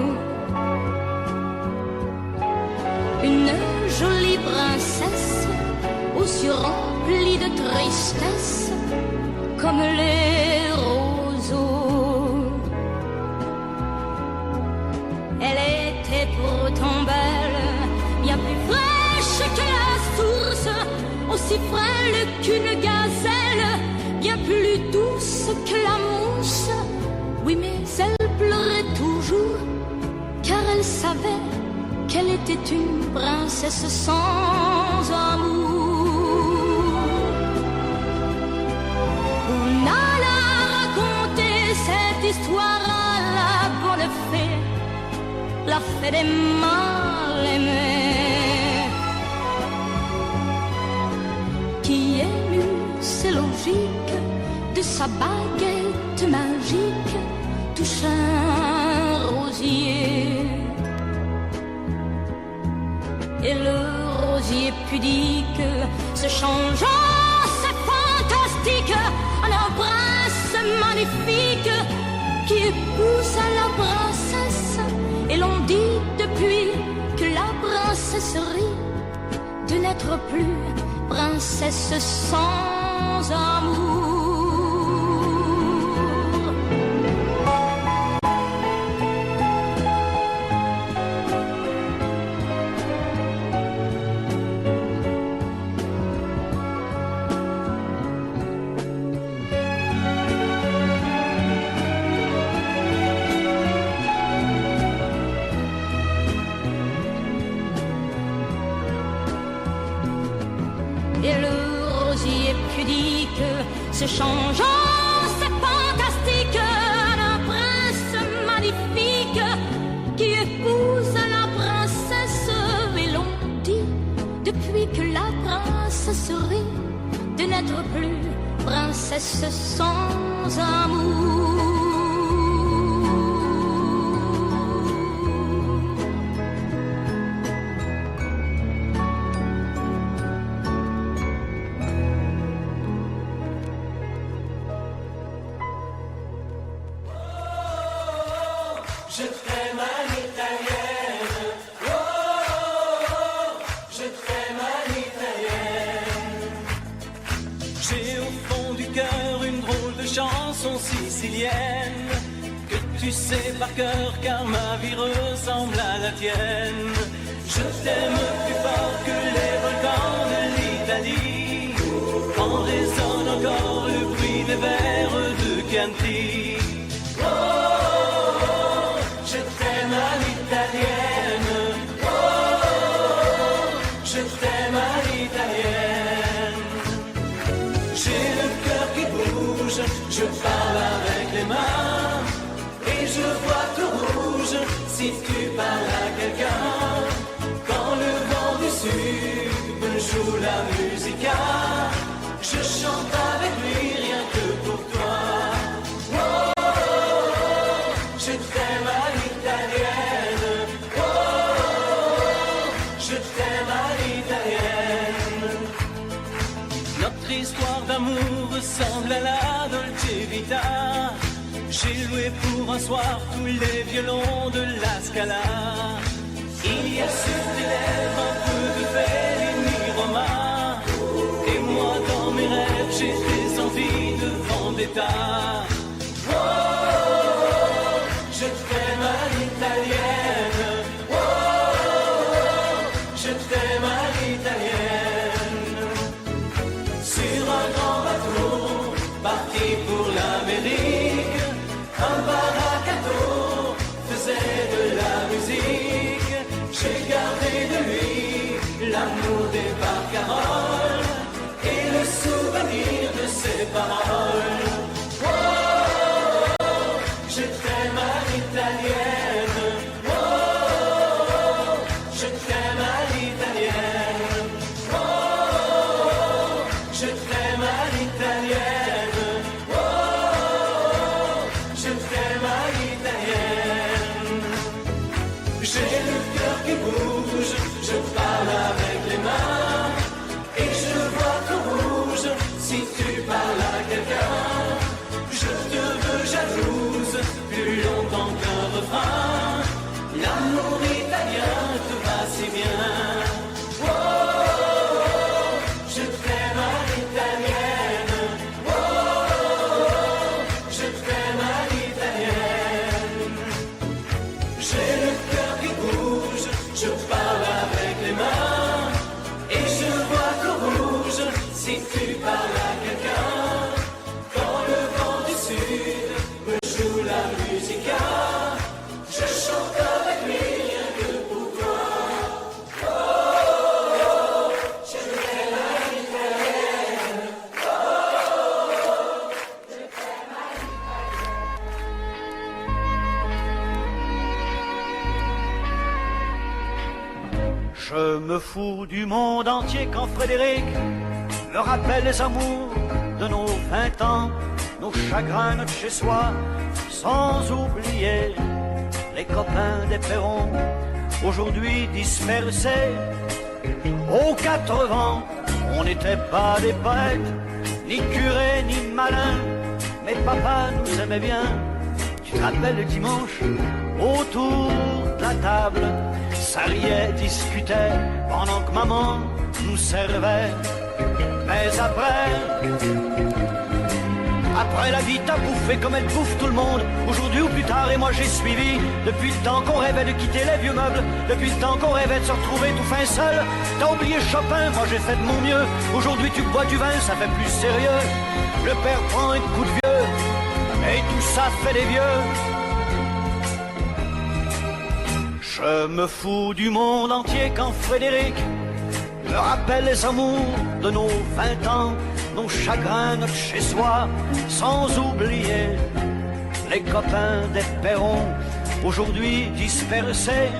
une jolie princesse aux yeux remplis de tristesse comme les roseaux. Elle était pourtant belle, bien plus fraîche que la source, aussi frêle qu'une gazelle, bien plus douce que la mousse. Oui, mais elle pleurait toujours, car elle savait qu'elle était une princesse sans amour. On alla raconter cette histoire à la bonne fée, la fée des mal aimés, qui émut, c'est logique, de sa baguette magique touche un rosier. Et le rosier pudique se changeant, c'est fantastique, en un prince magnifique qui épouse la princesse. Et l'on dit depuis que la princesserie de n'être plus princesse sans amour. et le rosier pudique se changeant, c'est fantastique, un prince magnifique qui épouse la princesse. Et l'on dit depuis que la princesserie de n'être plus princesse sans amour. Je t'aime à l'italienne, oh, oh, oh, je t'aime à l'italienne. J'ai au fond du cœur une drôle de chanson sicilienne que tu sais par cœur car ma vie ressemble à la tienne. Je t'aime plus fort que les volcans de l'Italie, quand résonne encore le bruit des vers de Chianti. Oh, je t'aime à l'italienne, oh, je t'aime à l'italienne. J'ai le cœur qui bouge, je parle avec les mains, et je vois tout rouge si tu parles à quelqu'un. Quand le vent du sud me joue la musica, je chante avec lui rien que pour toi. Je t'aime à l'italienne, oh, je t'aime à l'italienne. Notre histoire d'amour ressemble à la Dolce Vita. J'ai loué pour un soir tous les violons de la Scala. Il y a sur tes lèvres un peu de Fellini Roma, et moi dans mes rêves j'ai des envies de vendetta. Je t'aime à l'italienne, oh, je t'aime à l'italienne. Sur un grand bateau, parti pour l'Amérique, un baracato faisait de la musique. J'ai gardé de lui l'amour des barcaroles et le souvenir de ses paroles. Je t'aime à l'italienne, oh, je t'aime à l'italienne, oh, je t'aime à l'italienne, oh, je t'aime à l'italienne. J'ai le cœur qui bouge, je parle avec les mains, et je vois tout rouge si tu parles à quelqu'un. Je te veux jalouse, plus longtemps qu'un refrain. L'amour italien te va si bien. Oh, je t'aime à l'italienne. Oh, je t'aime à l'italienne. J'ai le cœur qui bouge, je parle avec les mains, et je vois tout rouge si tu parles à quelqu'un. Me joue la musica, je chante avec lui rien que pour toi. Oh, je t'aime à l'italienne. Oh, je t'aime à l'italienne. Je me fous du monde entier quand Frédéric me rappelle les amours de nos 20 ans, nos chagrins, notre chez-soi, sans oublier les copains des Perrons, aujourd'hui dispersés aux 4 vents. On n'était pas des poètes, ni curés, ni malins, mais papa nous aimait bien. Tu te rappelles le dimanche, autour de la table, ça riait, discutait, pendant que maman nous servait. Mais après la vie t'a bouffé comme elle bouffe tout le monde, aujourd'hui ou plus tard, et moi j'ai suivi. Depuis le temps qu'on rêvait de quitter les vieux meubles, depuis le temps qu'on rêvait de se retrouver tout fin seul. T'as oublié Chopin, moi j'ai fait de mon mieux. Aujourd'hui tu bois du vin, ça fait plus sérieux. Le père prend un coup de vieux, et tout ça fait des vieux. Je me fous du monde entier quand Frédéric me rappelle les amours de nos 20 ans, nos chagrins, notre chez-soi, sans oublier les copains des perrons, aujourd'hui dispersés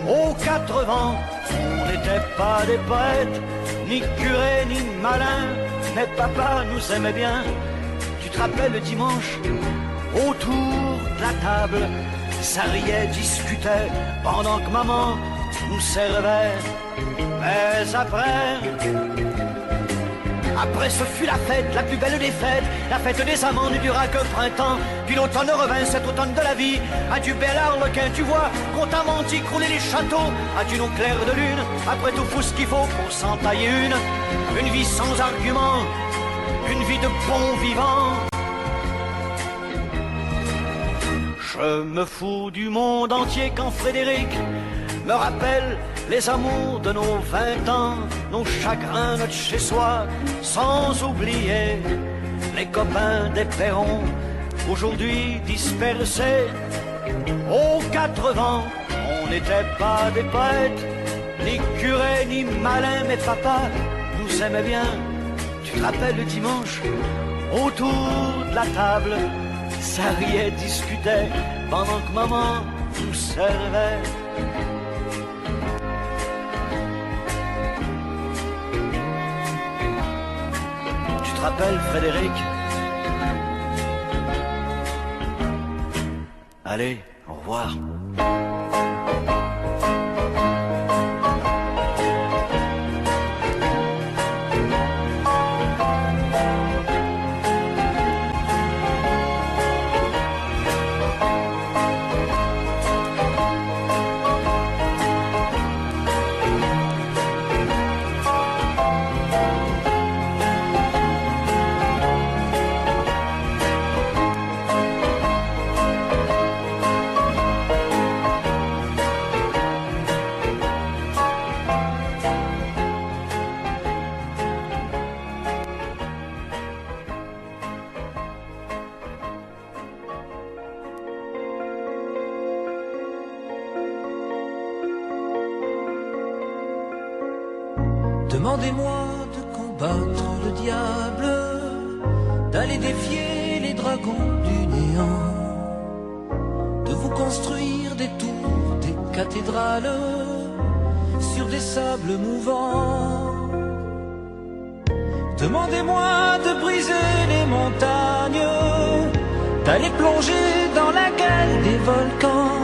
aux 4 vents. On n'était pas des poètes, ni curés, ni malins, mais papa nous aimait bien. Tu te rappelles le dimanche, autour de la table, ça riait, discutait, pendant que maman nous servait. Mais après ce fut la fête, la plus belle des fêtes, la fête des amants ne dura que printemps. Puis l'automne revint, cet automne de la vie. Adieu bel arlequin, tu vois, qu'on t'a menti, crouler les châteaux. Adieu nos clairs de lune, après tout faut ce qu'il faut pour s'en tailler une vie sans argument, une vie de bon vivant. Je me fous du monde entier quand Frédéric me rappelle les amours de nos 20 ans, nos chagrins, notre chez-soi, sans oublier les copains des perrons, aujourd'hui dispersés aux 4 vents. On n'était pas des poètes, ni curés, ni malins, mais papa nous aimait bien. Tu te rappelles le dimanche, autour de la table, ça riait, discutait, pendant que maman nous servait. Tu te rappelles, Frédéric? Allez, au revoir. Demandez-moi de combattre le diable, d'aller défier les dragons du néant, de vous construire des tours, des cathédrales sur des sables mouvants. Demandez-moi de briser les montagnes, d'aller plonger dans la gueule des volcans.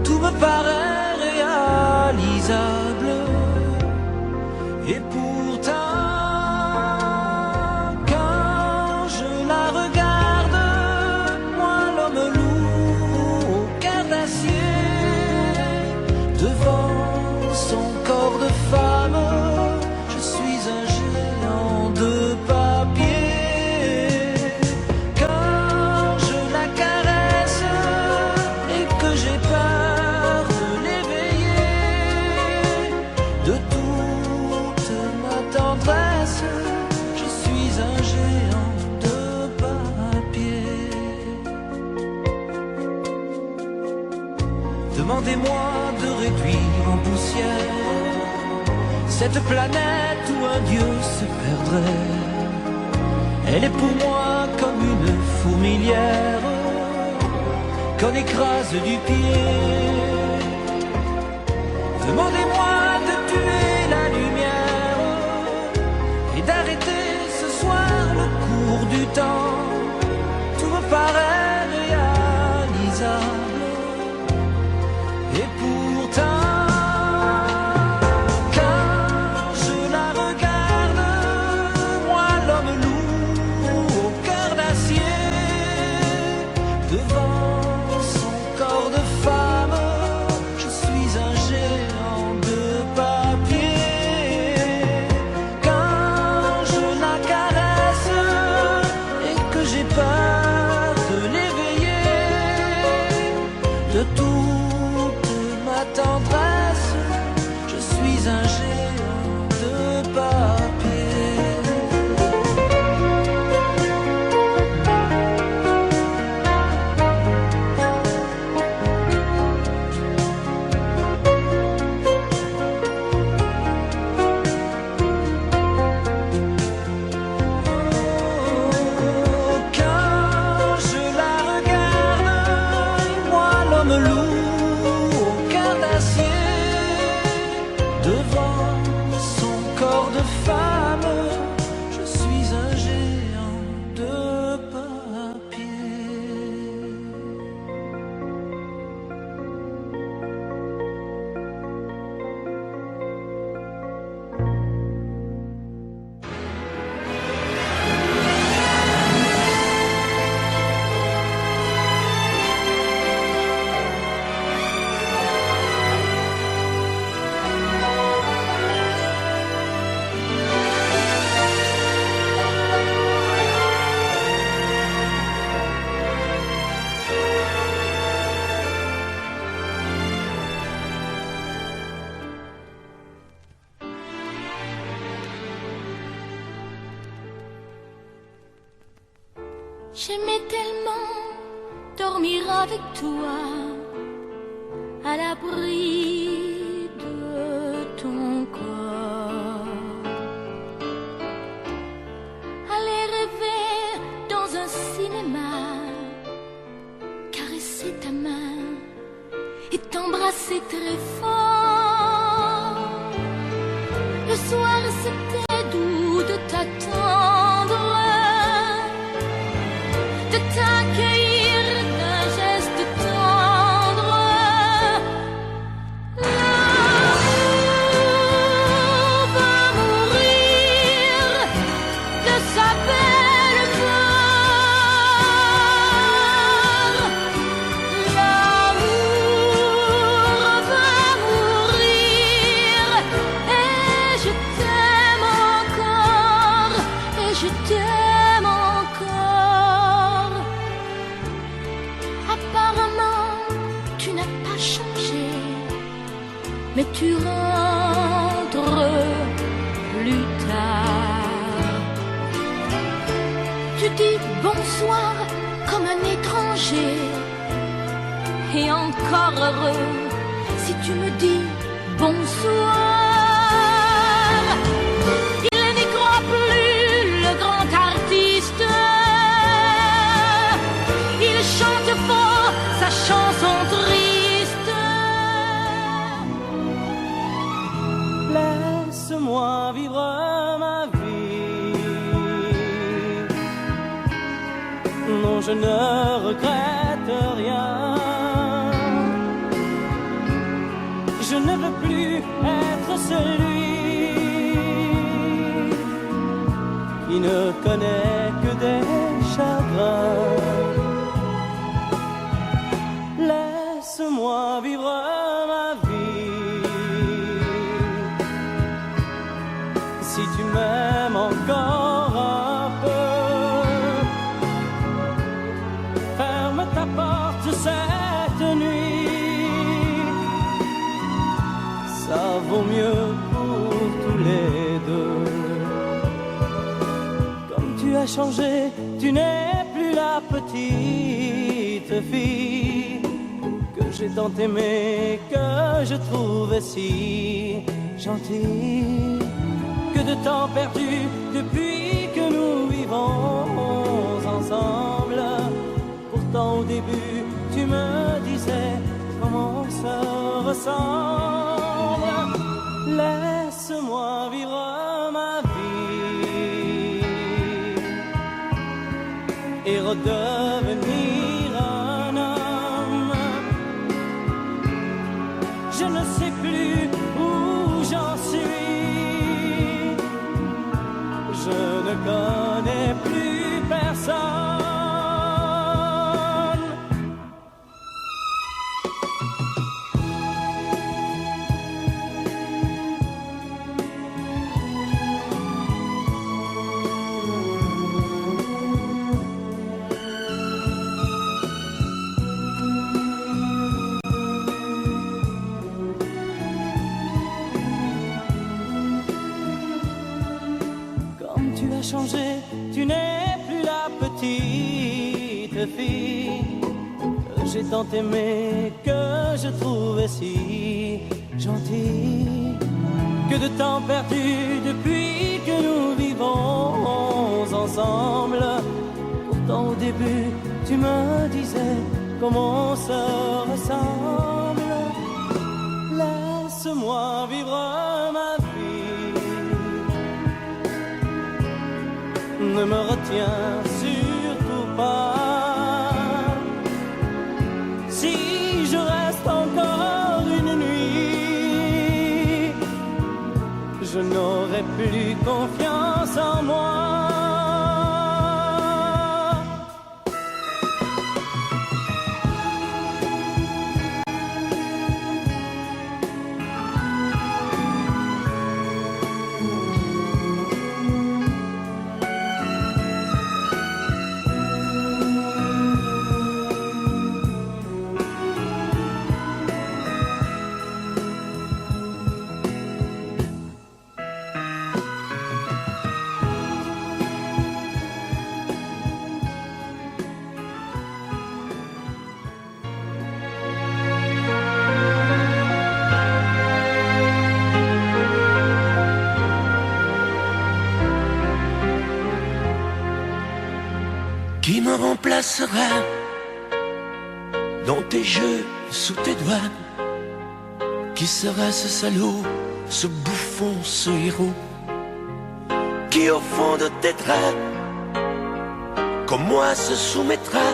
Tout me paraît réalisable. Et pourtant, quand je la regarde, moi l'homme lourd au cœur d'acier, devant son corps de femme, je suis un géant de papier. Quand je la caresse et que j'ai peur de l'éveiller, de tout tendresse, je suis un géant de papier. Demandez-moi de réduire en poussière cette planète où un dieu se perdrait. Elle est pour moi comme une fourmilière qu'on écrase du pied. Demandez-moi de tuer la lumière et d'arrêter ce soir le cours du temps. Tout me paraît réalisable. Et pourtant, quand je la regarde, moi l'homme lourd au cœur d'acier, devant son corps de femme, je suis un géant de papier. Quand je la caresse et que j'ai peur de J'aimais tellement dormir avec toi, à l'abri de ton corps. Aller rêver dans un cinéma, caresser ta main et t'embrasser très fort. Le soir c'était doux de t'attendre, de t'accueillir d'un geste tendre. L'amour va mourir de sa belle mort. L'amour va mourir et je t'aime encore, et je t'aime encore. Apparemment, tu n'as pas changé, mais tu rentres plus tard. Tu dis bonsoir comme un étranger, et encore heureux si tu me dis bonsoir. Il n'y croit plus, le grand artiste. Il chante fort sa chanson triste. Laisse-moi vivre ma vie. Non, je ne regrette rien. Je ne veux plus être celui qui ne connaît que des chagrins. Laisse-moi vivre ma vie. Si tu m'aimes encore un peu, ferme ta porte cette nuit. Ça vaut mieux pour tous les deux. Comme tu as changé, tu n'es plus la petite fille que j'ai tant aimée, que je trouvais si gentille. Que de temps perdu depuis que nous vivons ensemble. Pourtant au début tu me disais comment on se ressemble. Laisse-moi vivre ma vie et redevenir un homme. Je ne sais plus où j'en suis. Je ne connais plus personne. Changé, tu n'es plus la petite fille que j'ai tant aimée, que je trouvais si gentille. Que de temps perdu depuis que nous vivons ensemble. Pourtant au début tu me disais comment on se ressemble. Laisse-moi vivre ma vie. Ne me retiens surtout pas. Si je reste encore une nuit, je n'aurai plus confiance en moi. Qui me remplacera dans tes jeux, sous tes doigts? Qui sera ce salaud, ce bouffon, ce héros? Qui au fond de tes draps, comme moi, se soumettra,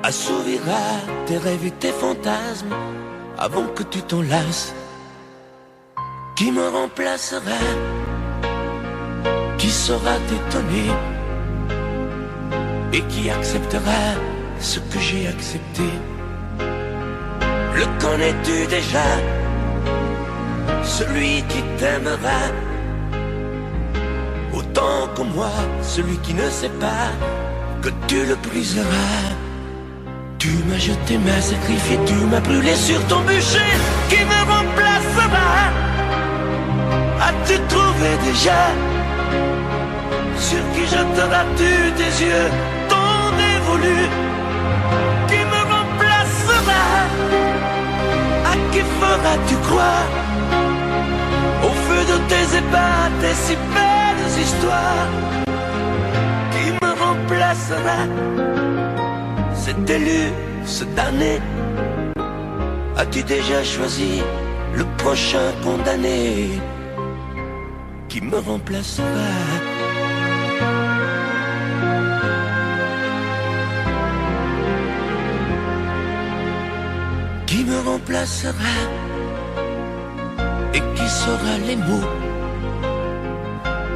assouvira tes rêves et tes fantasmes avant que tu t'en lasses? Qui me remplacera? Qui saura t'étonner et qui acceptera ce que j'ai accepté? Le connais-tu déjà? Celui qui t'aimera autant que moi, celui qui ne sait pas que tu le briseras. Tu m'as jeté, m'as sacrifié, tu m'as brûlé sur ton bûcher. Qui me remplacera? As-tu trouvé déjà? Sur qui jetteras-tu tes yeux ton dévolu? Qui me remplacera? À qui feras-tu croire? Au feu de tes ébats, tes si belles histoires. Qui me remplacera? Cet élu, ce damné. As-tu déjà choisi le prochain condamné? Qui me remplacera? Qui me remplacera? Et qui saura les mots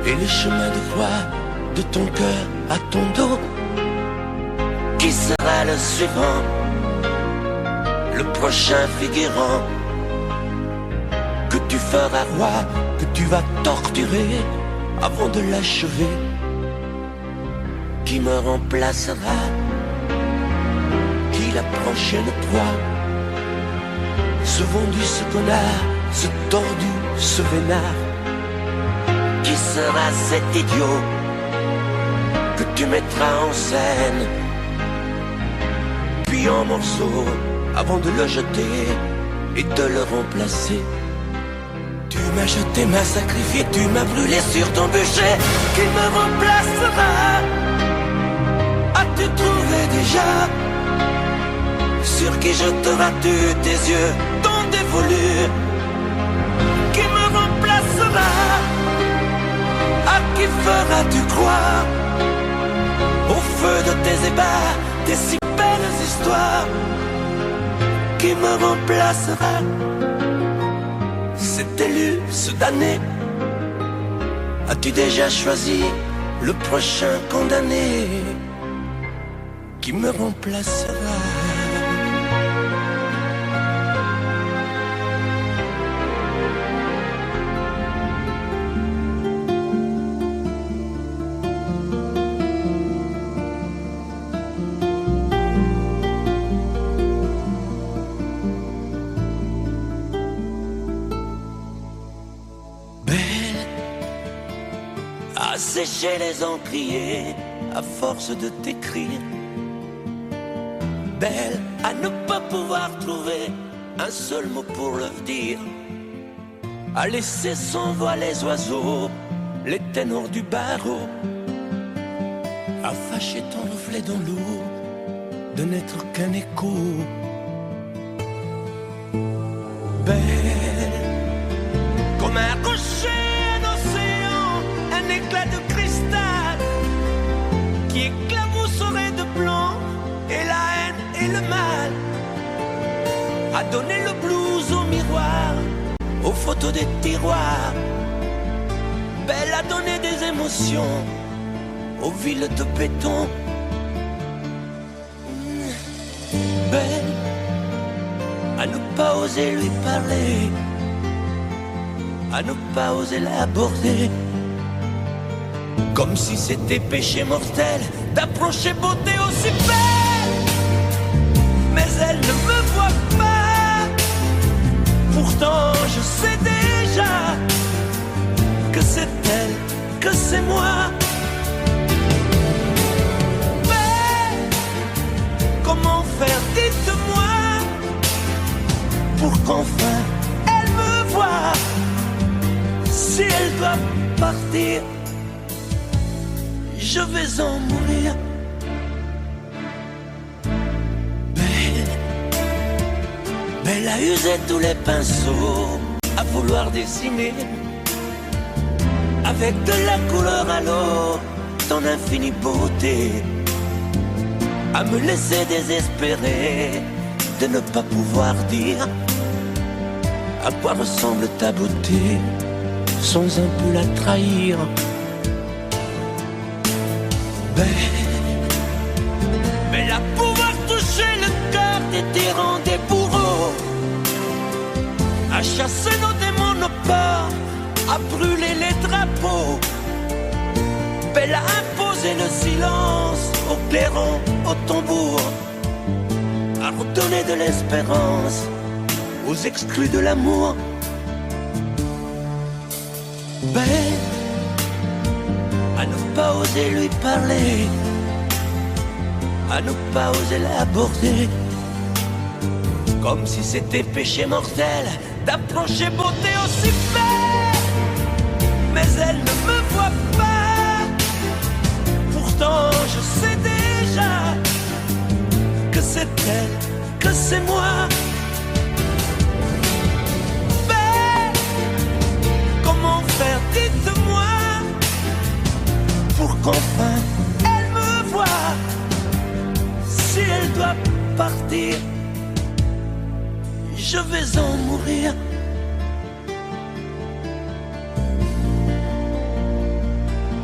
et les chemins de croix de ton cœur à ton dos? Qui sera le suivant, le prochain figurant que tu feras roi, que tu vas torturer avant de l'achever? Qui me remplacera? Qui la prochaine proie? Ce vendu, ce connard, ce tordu, ce vénard? Qui sera cet idiot que tu mettras en scène, puis en morceaux, avant de le jeter et de le remplacer? Tu m'as jeté, m'as sacrifié, tu m'as brûlé sur ton bûcher. Qui me remplacera? As-tu trouvé déjà? Sur qui jetteras-tu tes yeux ton dévolu? Qui me remplacera? À qui feras-tu croire? Au feu de tes ébats, tes si belles histoires. Qui me remplacera? Cet élu, ce damné. As-tu déjà choisi le prochain condamné? Qui me remplacera? Sécher les encriers à force de t'écrire. Belle à ne pas pouvoir trouver un seul mot pour leur dire. À laisser sans voix les oiseaux, les ténors du barreau. À fâcher ton reflet dans l'eau, de n'être qu'un écho. Belle comme un rocher, un éclat de cristal qui éclabousserait de blanc et la haine et le mal, a donné le blues au miroir, aux photos des tiroirs. Belle a donné des émotions aux villes de béton. Belle à ne pas oser lui parler, à ne pas oser l'aborder, comme si c'était péché mortel d'approcher beauté aussi belle. Mais elle ne me voit pas, pourtant je sais déjà que c'est elle, que c'est moi. Mais comment faire, dites-moi, pour qu'enfin elle me voie? Si elle doit partir, je vais en mourir. Belle a usé tous les pinceaux à vouloir dessiner avec de la couleur à l'eau ton infinie beauté, à me laisser désespérer de ne pas pouvoir dire à quoi ressemble ta beauté sans un peu la trahir. Belle à pouvoir toucher le cœur des tyrans, des bourreaux, à chasser nos démons, nos peurs, à brûler les drapeaux. Belle à imposer le silence au clairon, au tambour, à redonner de l'espérance aux exclus de l'amour. Belle à ne pas oser lui parler, à ne pas oser l'aborder, comme si c'était péché mortel d'approcher beauté aussi belle. Mais elle ne me voit pas, pourtant je sais déjà que c'est elle, que c'est moi. Belle, comment faire, dites-moi, pour qu'enfin elle me voie. Si elle doit partir, je vais en mourir.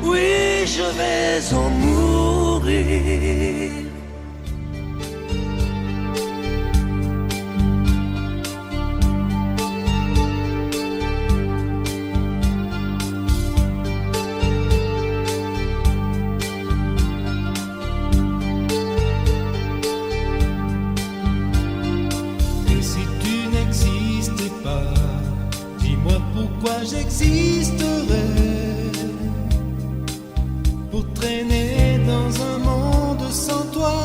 Oui, je vais en mourir. J'existerais pour traîner dans un monde sans toi,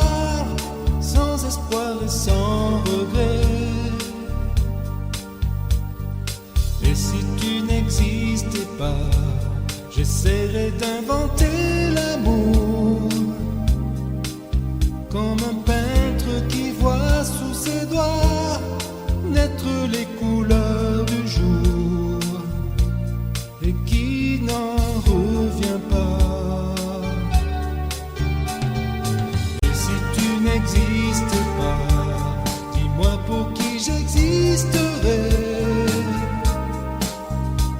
sans espoir et sans regret. Et si tu n'existais pas, j'essaierais d'inventer l'amour, comme un peintre qui voit sous ses doigts naître les couleurs du jour et qui n'en revient pas. Et si tu n'existes pas, dis-moi pour qui j'existerais.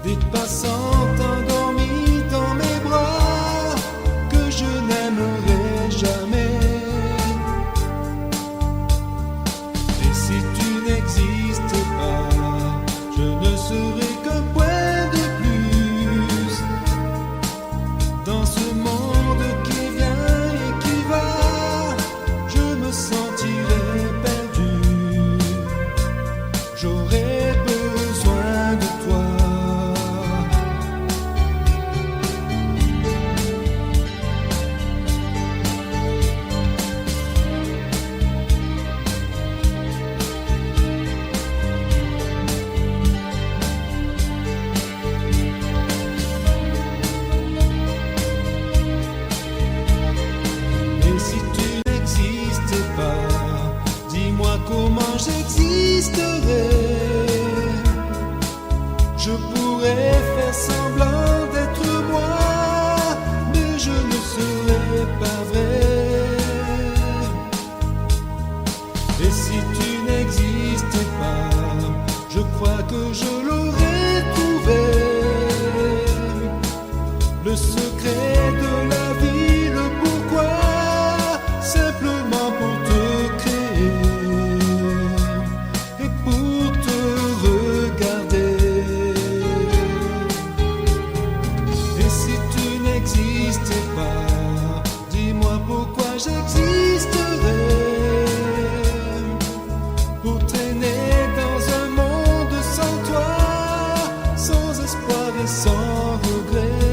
Des passantes endormies dans mes bras que je n'aimerais jamais. Et si tu n'existes pas, je ne serai qu'un point de plus dans ce monde qui vient et qui va. Je me sentirai perdu, j'aurais besoin de toi. Et si tu n'existais pas, dis-moi comment j'existerais. Je pourrais faire semblant d'être moi, mais je ne serais pas vrai. Et si tu n'existais pas, je crois que je l'aurais trouvé. Le secret de la vie, le pourquoi, simplement pour te créer et pour te regarder. Et si tu n'existais pas, dis-moi pourquoi j'existerais. Pour traîner dans un monde sans toi, sans espoir et sans regret.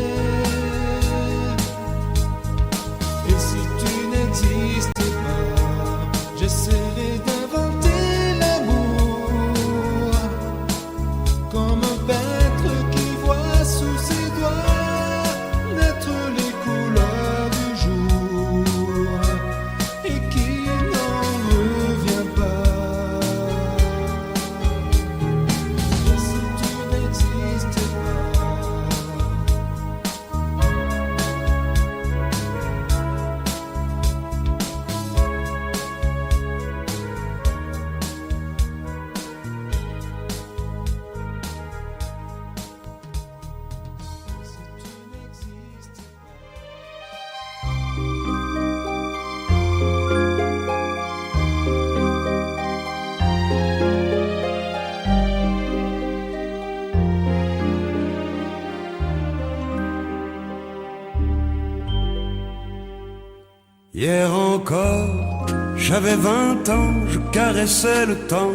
Hier encore, j'avais 20 ans, je caressais le temps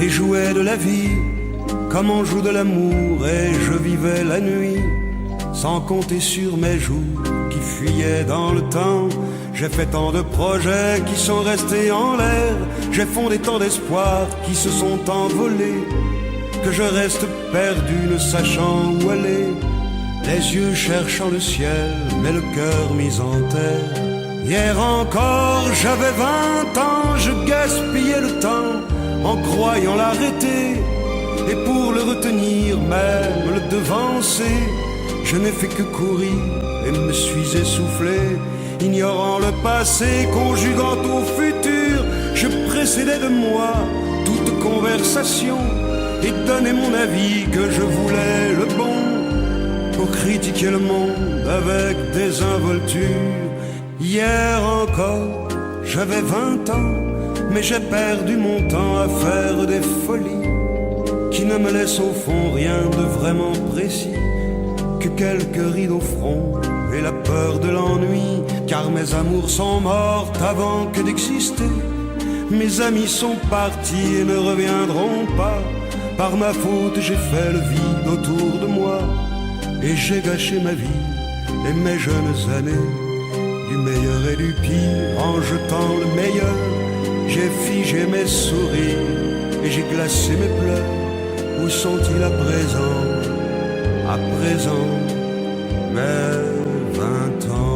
et jouais de la vie comme on joue de l'amour, et je vivais la nuit sans compter sur mes jours qui fuyaient dans le temps. J'ai fait tant de projets qui sont restés en l'air, j'ai fondé tant d'espoirs qui se sont envolés, que je reste perdu ne sachant où aller, les yeux cherchant le ciel mais le cœur mis en terre. Hier encore j'avais 20 ans, je gaspillais le temps en croyant l'arrêter, et pour le retenir, même le devancer, je n'ai fait que courir et me suis essoufflé. Ignorant le passé, conjuguant au futur, je précédais de moi toute conversation et donnais mon avis que je voulais le bon, pour critiquer le monde avec désinvolture. Hier encore, j'avais 20 ans, mais j'ai perdu mon temps à faire des folies qui ne me laissent au fond rien de vraiment précis, que quelques rides au front et la peur de l'ennui, car mes amours sont mortes avant que d'exister. Mes amis sont partis et ne reviendront pas. Par ma faute j'ai fait le vide autour de moi, et j'ai gâché ma vie et mes jeunes années, du meilleur et du pire en jetant le meilleur. J'ai figé mes sourires et j'ai glacé mes pleurs. Où sont-ils à présent? À présent, mes 20 ans.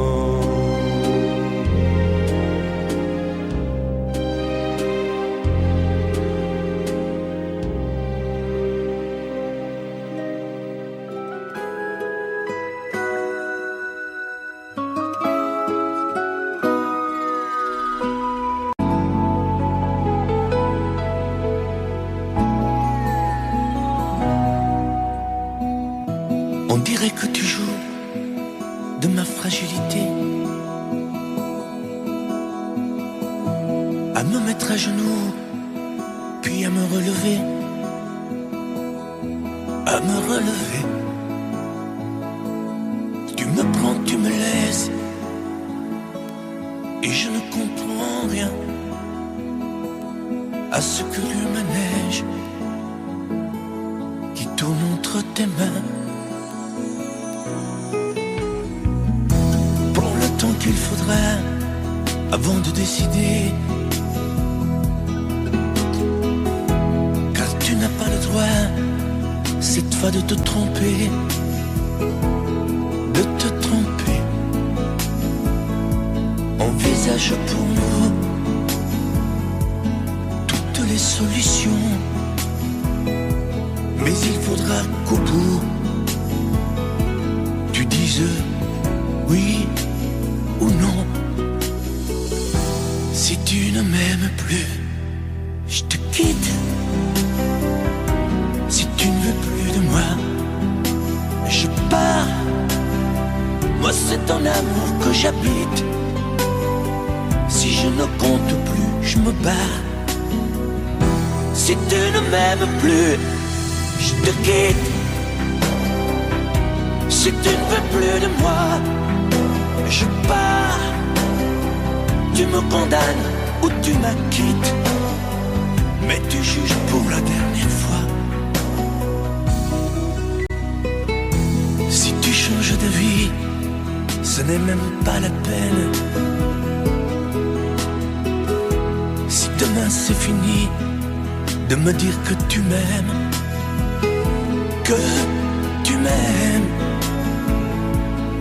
On dirait que tu joues de ma fragilité, à me mettre à genoux, puis à me relever, à me relever. Tu me prends, tu me laisses, et je ne comprends rien à ce que l'humanège qui tourne entre tes mains. Qu'il faudra avant de décider, car tu n'as pas le droit cette fois de te tromper, de te tromper. Envisage pour nous toutes les solutions, mais il faudra qu'au bout tu dises oui ou non. Si tu ne m'aimes plus, je te quitte. Si tu ne veux plus de moi, je pars. Moi c'est ton amour que j'habite. Si je ne compte plus, je me bats. Si tu ne m'aimes plus, je te quitte. Si tu ne veux plus de moi, je pars. Tu me condamnes ou tu m'acquittes, mais tu juges pour la dernière fois. Si tu changes de vie, ce n'est même pas la peine. Si demain c'est fini de me dire que tu m'aimes, que tu m'aimes,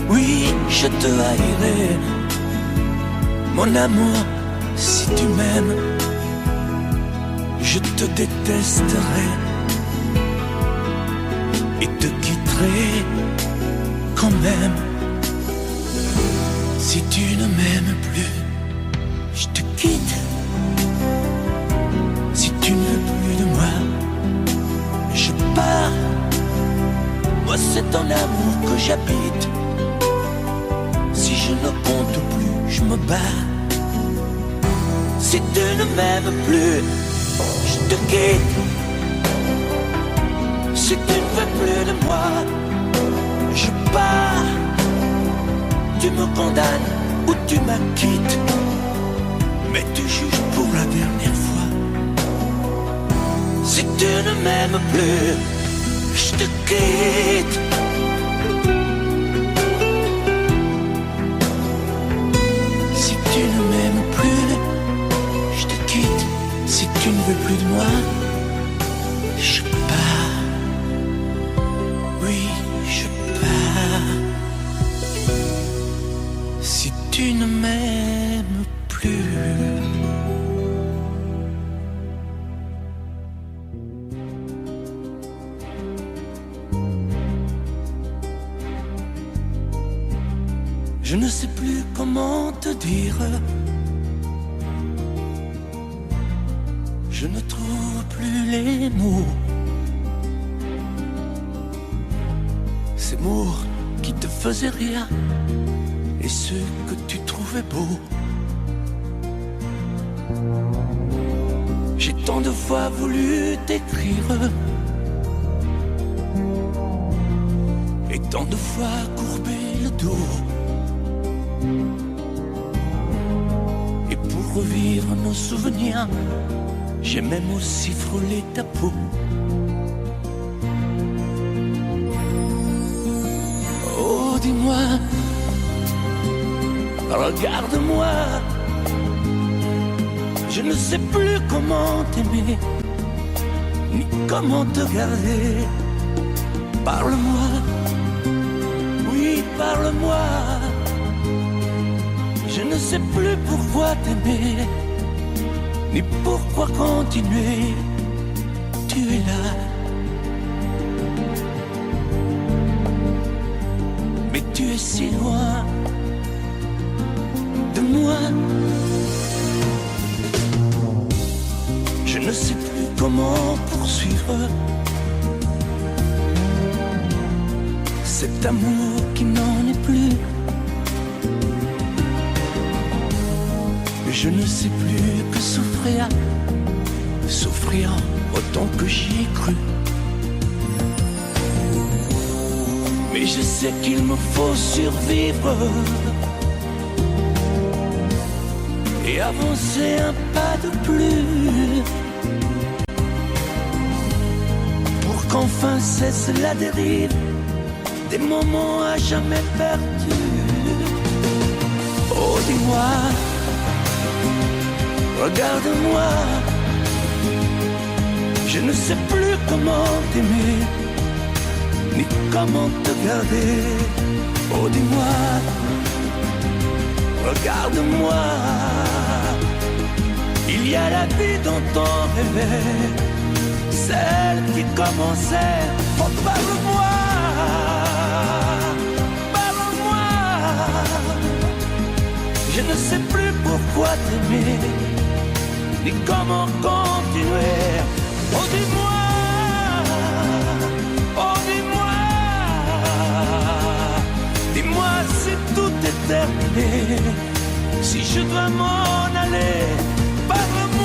oui, je te haïrai, mon amour. Si tu m'aimes, je te détesterai et te quitterai quand même. Si tu ne m'aimes plus, je te quitte. Si tu ne veux plus de moi, je pars. Moi c'est ton amour que j'habite. Si je ne compte plus, je me bats. Si tu ne m'aimes plus, je te quitte. Si tu ne veux plus de moi, je pars. Tu me condamnes où tu m'acquittes, mais tu juges pour la dernière fois. Si tu ne m'aimes plus, je te quitte. Si tu ne m'aimes plus, je te quitte. Si tu ne veux plus de moi, je pars. Oui, je pars. Si tu ne m'aimes plus. Je ne sais plus comment te dire. Je ne trouve plus les mots. Ces mots qui te faisaient rire et ceux que tu trouvais beaux. J'ai tant de fois voulu t'écrire et tant de fois courbé le dos. Et pour revivre nos souvenirs, j'ai même aussi frôlé ta peau. Oh, dis-moi, regarde-moi. Je ne sais plus comment t'aimer, ni comment te garder. Parle-moi, oui, parle-moi. Je ne sais plus pourquoi t'aimer, ni pourquoi continuer. Tu es là, mais tu es si loin de moi. Je ne sais plus comment poursuivre cet amour qui n'en est plus. Je ne sais plus que souffrir, souffrir autant que j'y ai cru. Mais je sais qu'il me faut survivre et avancer un pas de plus pour qu'enfin cesse la dérive des moments à jamais perdus. Oh, dis-moi, regarde-moi, je ne sais plus comment t'aimer, ni comment te garder. Oh, dis-moi, regarde-moi, il y a la vie dont on rêvait, celle qui commençait. Oh, parle-moi, parle-moi, je ne sais plus pourquoi t'aimer, ni comment continuer. Oh, dis-moi, oh, dis-moi, dis-moi si tout est terminé, si je dois m'en aller. Parle-moi.